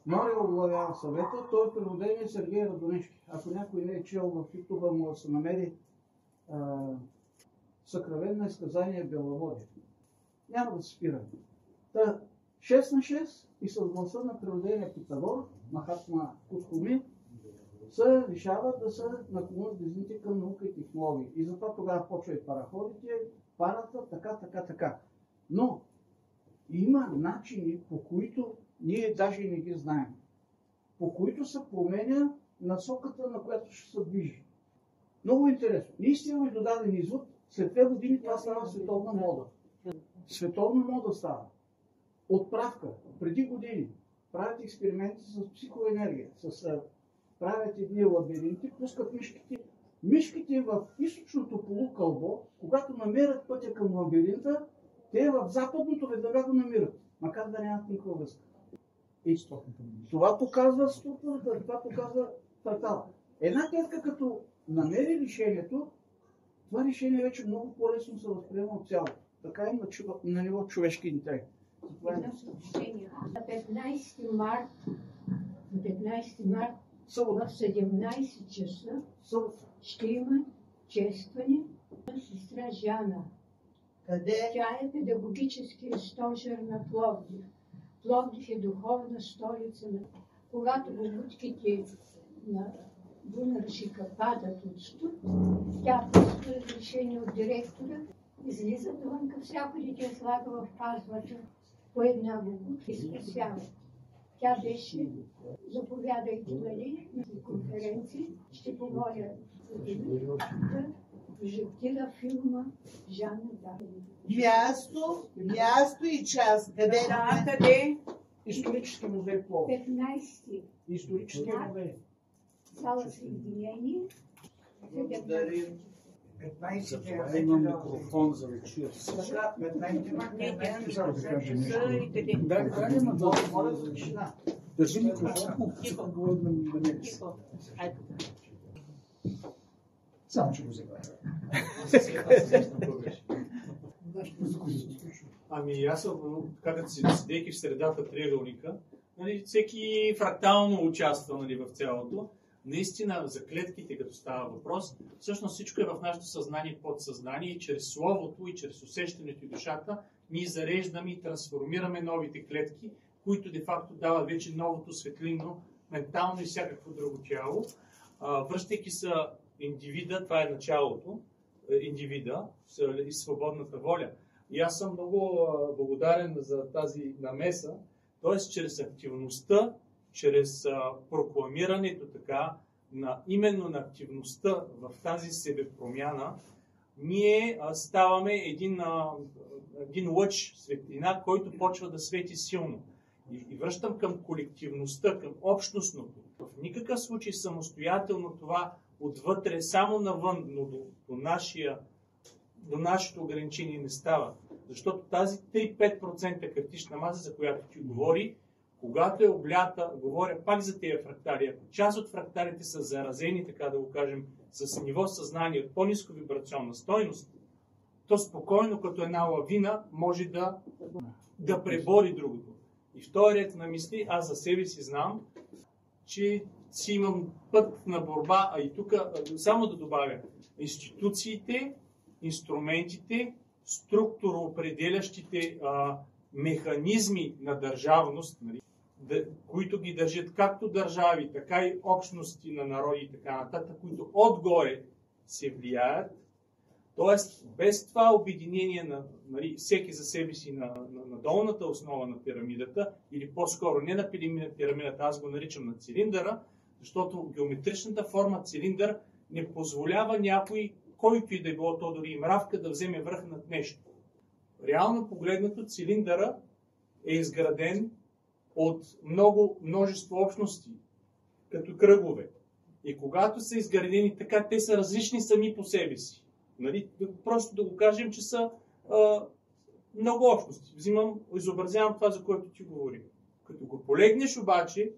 Мория оглавява съвета, той е природение Сергей Радонежки. Ако някой не е чел в YouTube, му да се намери съкровенно изказание Беловодие. Няма да се спирам. 6 на 6 и с гласа на природения Питагор, Махатма Кутхуми, се решават да се наклонят дезните към наука и технологии. И затова тогава почва и параходите, парата, така. Но има начини, по които ние даже и не ги знаем, по които се променя насоката, на която ще се движи. Много интересно. Ние стигаме до даден извод, след 2 години това става световна мода. Световна мода става. Отправка. Преди години правят експерименти с психоенергия, правят едни лабиринти, пускат мишките. Мишките в източното полукълбо, когато намерят пътя към лабиринта, те в западното веднага го намират, макар да нямат никаква връзка. Това показва структурата, това показва фрактала. Една клетка като намери решението, това решение вече много по-лесно се възприема от цялото. Така и на ниво човешки интелект. Едно съобщение. На 15 март в 17 часа ще има честване на сестра Жана. Къде? Тя е педагогическия стожер на Пловдив. Пловдив е духовна столица. Когато бабутките на Бунаршика падат от студ, тя пуска разрешение от директора, излиза вънка, всяко дете слага в пазвата по една бабутка и спасява. Тя беше, заповядайки на конференции, ще помоля да прожектира филма Жана Дарк. Място и час. Къде? Къде? Исторически музей Пловдив. 15. Исторически музей. Зала Съединение. Благодарим. 15 имам микрофон за вечер. Така, 15 Да, моля за тишина. държи микрофон. Само, че го забравя. Ами аз, като седейки в средата триъгълника, нали, всеки фрактално участва, нали, в цялото. Наистина за клетките, като става въпрос, всъщност всичко е в нашето съзнание, подсъзнание и чрез словото и чрез усещането и душата ние зареждаме и трансформираме новите клетки, които де-факто дават вече новото светлинно, ментално и всякакво друго тяло. Връщайки се индивида, това е началото, индивида и свободната воля. И аз съм много благодарен за тази намеса, т.е. чрез активността, чрез прокламирането така, именно на активността в тази себепромяна, ние ставаме един лъч светлина, който почва да свети силно. И връщам към колективността, към общностното. В никакъв случай самостоятелно това отвътре, само навън, но до нашето ограничение не става. Защото тази 3-5% критична маса, за която ти говори, когато е облята, говоря пак за тези фрактали, ако част от фракталите са заразени, така да го кажем, с ниво съзнание от по-ниско вибрационна стойност, то спокойно, като една лавина, може да пребори другото. И в този ред на мисли, аз за себе си знам, че си имам път на борба, а и тук само да добавя, институциите, инструментите, структуроопределящите механизми на държавност, нали, които ги държат както държави, така и общности на народи и така нататък, които отгоре се влияят. Тоест, без това обединение нали, всеки за себе си на долната основа на пирамидата, или по-скоро не на пирамидата, аз го наричам на цилиндъра, защото геометричната форма цилиндър не позволява някой, който и да е било то, дори и мравка, да вземе връх над нещо. Реално погледнато, цилиндъра е изграден от множество общности, като кръгове. И когато са изградени така, те са различни сами по себе си. Нали? Просто да го кажем, че са много общности. Изобразявам това, за което ти говори. Като го полегнеш обаче,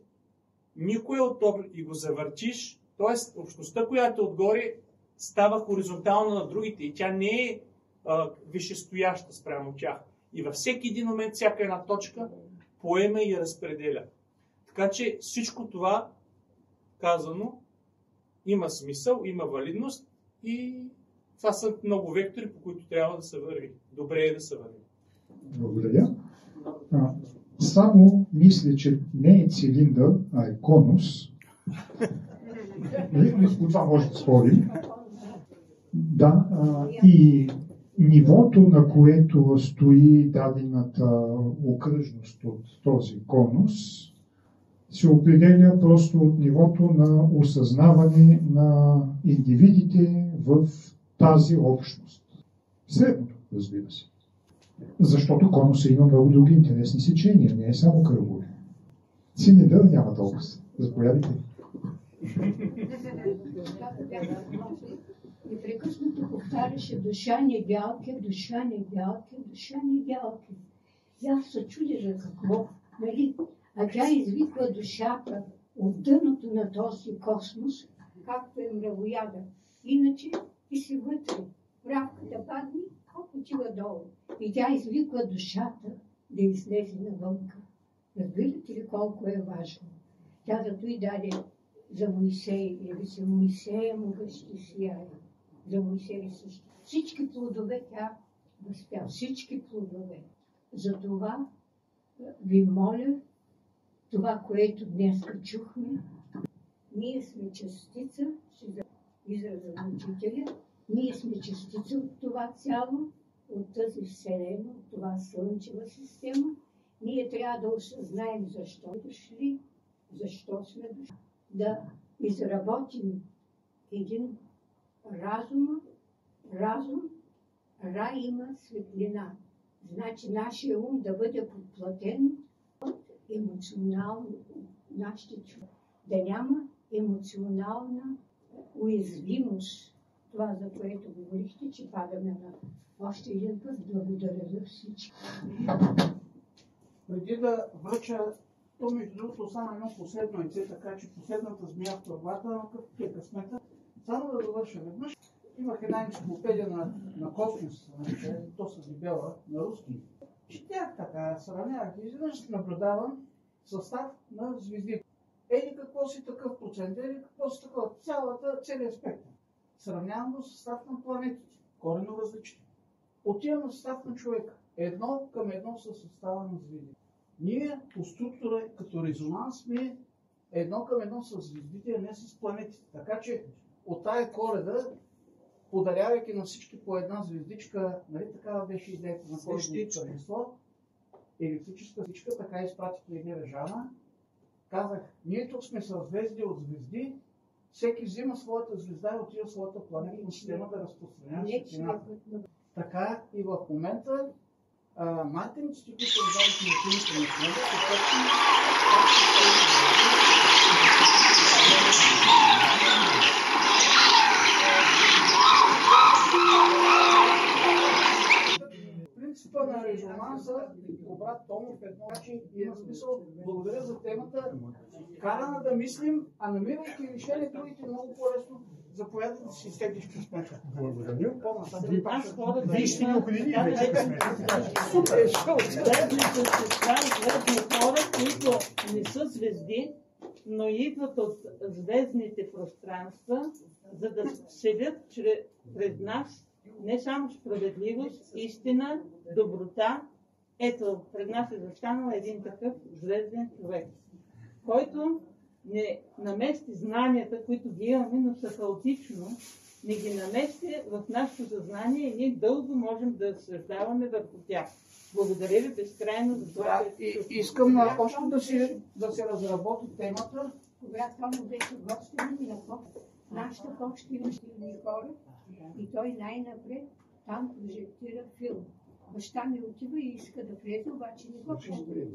никой от и го завъртиш, т.е. общността, която е отгоре, става хоризонтална на другите и тя не е висшестояща спрямо тях. И във всеки един момент, всяка една точка поема и разпределя. Така че всичко това, казано, има смисъл, има валидност и това са много вектори, по които трябва да се върви. Добре е да се върви. Благодаря. Само мисля, че не е цилиндър, а е конус. От това може да спорим. Да, и нивото, на което стои дадената окръжност от този конус, се определя просто от нивото на осъзнаване на индивидите в тази общност. Средното, разбира се. Защото конуса има много други интересни сечения, не е само кръгове. Цилиндър няма толкова. Заповядайте. Непрекъснато повтаряше душа недялки, душа недялки, душа недялки. И аз се чудя за какво, нали? А тя извиква душата от дъното на този космос, както е мравояда. Иначе ти си вътре. Мравката падне, хоп, отива долу. И тя извиква душата да излезе навънка. Разбирате ли колко е важно? Тя зато и даде за Моисей, или за Моисея могъщ ще сияе. За Моисей също. Всички плодове тя възпя, всички плодове. Затова ви моля, това, което днес чухме, ние сме частица, израза на учителя, ние сме частица от това цяло, от тази вселена, от това слънчева система. Ние трябва да осъзнаем защо дошли, защо сме дошли. Да изработим един разум, рай има светлина. Значи нашия ум да бъде подплатен от емоционално нашите човек. Да няма емоционална уязвимост. Това, за което говорихте, че падаме на още един път. Благодаря за всички. Преди да връча, то между другото остана едно последно яйце, така че последната змия в турбата, но както е късмета, само да довърша веднъж. Имах една енциклопедия на космос, то са дебела, на руски. Четях така, сравнявах. Изведнъж наблюдавам състав на звезди. Еди какво си такъв процент, еди какво си такъв, целият спектър. Сравнявам го с състав на планетите, коренно различни. Отивам на състав на човека. 1:1 със състава на звезди. Ние по структура като резонанс сме 1:1 с звездите, а не с планетите. Така че от тая Коледа, подарявайки на всички по една звездичка, нали такава беше идеята на Коледното тържество, електрическа звездичка, така изпратих Легера Жана. Казах, ние тук сме съзвездие от звезди, всеки взима своята звезда и отива в своята планетна система да разпространява светлината. Така и в момента майканиците, които раздават на клиnika на Кледа, са точно принципа на резонанса, брат Томов едно, че има смисъл. Благодаря за темата. Карана да мислим, а намирайки решение другите много по-лесно. Заповядайте да си изтеглиш през смеха. Благодаря. Вие ще ни охранили вече смеха. Звездни хора, които не са звезди, но идват от звездните пространства, за да вселят пред нас не само справедливост, истина, доброта. Ето, пред нас е застанал един такъв звезден човек, който не намести знанията, които ги имаме, но са хаотично, не ги намести в нашето съзнание и ние дълго можем да разсъждаваме върху тях. Благодаря ви безкрайно за това. Искам още да се разработи темата. Когато Томо беше гостен на нашата почта има силни хора и той най-напред там прожектира филм. Баща ми отива и иска да влезе, обаче не го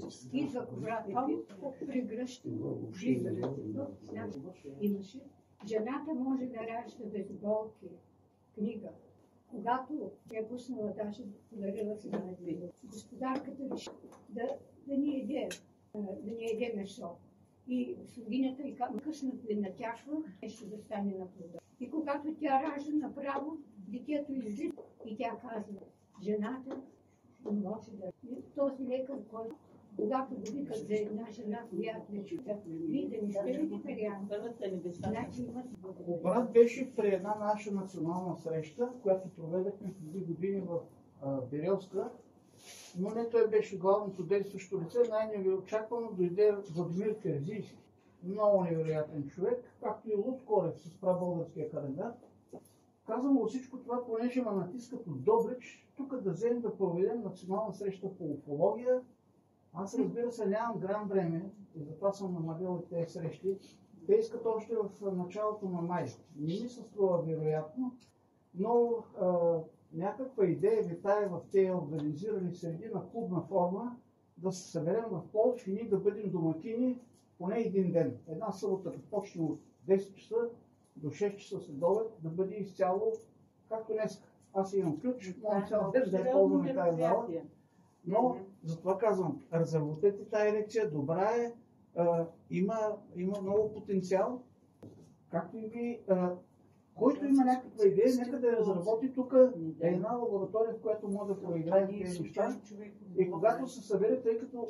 пусна. Идва брат Том, прегръща го, имаше. Жената може да ражда без болки. Книга. Когато е пуснала, даже подарила се на господарката реши да ни еде месо. И слугинята и къснат ли натяшва, нещо да стане на плода. И когато тя ражда направо, детето излиза и тя казва, жената може да... Този лекар, който когато го викат за една жена, която не чута, вие да не сте вегетариан, значи имат... Брат беше при една наша национална среща, която проведахме преди години в Берелска, но не той беше главното действащо лице. Най-невъочаквано дойде Владимир Терзийски. Много невероятен човек, както и Луд Колев с прабългарския календар. Казвам го всичко това, понеже ме натискат от Добрич, тук да вземем да проведем национална среща по уфология. Аз, разбира се, нямам грам време и затова съм намалил от тези срещи. Те искат още в началото на май. Не ми се струва вероятно, но някаква идея витае в тези организирани среди на клубна форма да се съберем в Полш и ние да бъдем домакини поне един ден. Една събота, като почне от 10 часа до 6 часа след обед, да бъде изцяло както днес. Аз имам ключ, мога цял ден да ползваме тази зала. Но, затова казвам, разработете тази лекция, добра е, има много потенциал. Както и ви, който има някаква идея, нека да я разработи тук. Е една лаборатория, в която може да проиграем тези неща. И когато се събере, тъй като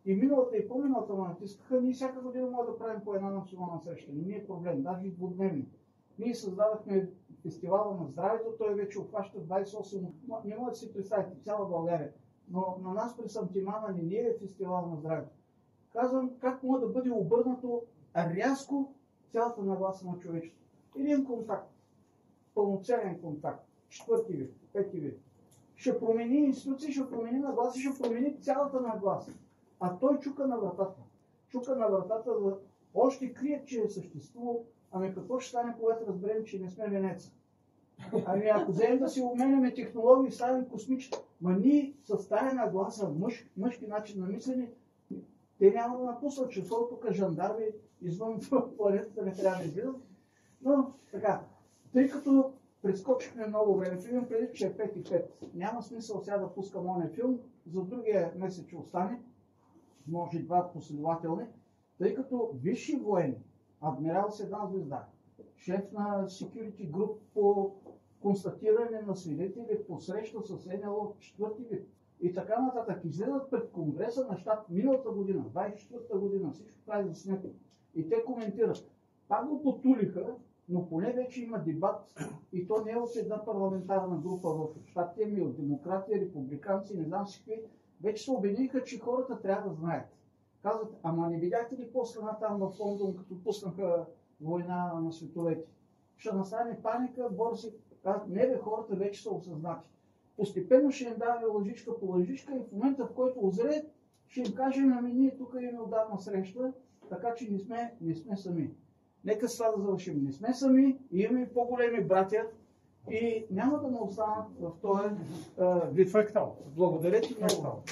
и миналата и по-миналата ме натискаха, ние всяка година може да правим по една национална среща. Не е проблем, даже и двудневни. Ние създадахме фестивала на здравето, той вече обхваща 28, не може да си представите, цяла България. Но на нас при Сантимана не е фестивал на здравето. Казвам как може да бъде обърнато рязко цялата нагласа на човечеството. Един контакт, пълноценен контакт, 4 вид, 5 вид. Ще промени институции, ще промени нагласа, ще промени цялата нагласа. А той чука на вратата. Чука на вратата, още крият, че е съществувал. Ами какво ще стане, когато разберем, че не сме Венеца? Ами ако вземем да си обменяме технологии, ставим космични, ма ние с тая нагласа, мъжки начин на мислене, те няма да напуснат, че са тук жандарми извън планетата не трябва да излизат. Но така, тъй като прескочихме много време, имам преди, че е 5:05. Няма смисъл сега да пускам оня филм, за другия месец ще остане, може и два последователни, тъй като висши военни, адмирал с една звезда, шеф на security group по констатиране на свидетели, по среща с НЛО 4 вид. и така нататък. Излизат пред Конгреса на щат миналата година, 24-та година, всичко това е заснето. И те коментират. Пак го потулиха, но поне вече има дебат и то не е от една парламентарна група в щатите ми, от демократи, републиканци, не знам си какви. Вече се обединиха, че хората трябва да знаят. Казват, ама не видяхте ли после там в Лондон, като пуснаха война на световете? Ще настане паника, борси. Казват, не бе, хората вече са осъзнати. Постепенно ще им даваме лъжичка по лъжичка и в момента, в който озреят, ще им кажем, ами ние тук имаме отдавна среща, така че не сме сами. Нека с това да завършим. Не сме сами, имаме по-големи братя и няма да му останат в този вид. Благодаря ти много.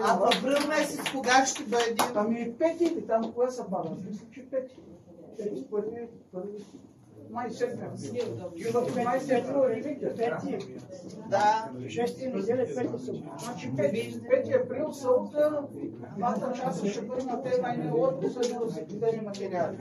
А в април месец кога ще бъде? Ами 5 или там кое са пада? Мисля, че 5. Първи май 7. Май 7. Да. 6 неделя, 5 събота. Значи 5 април, събота, 2 часа ще бъдат на те най-не отпуса, да се подели материали.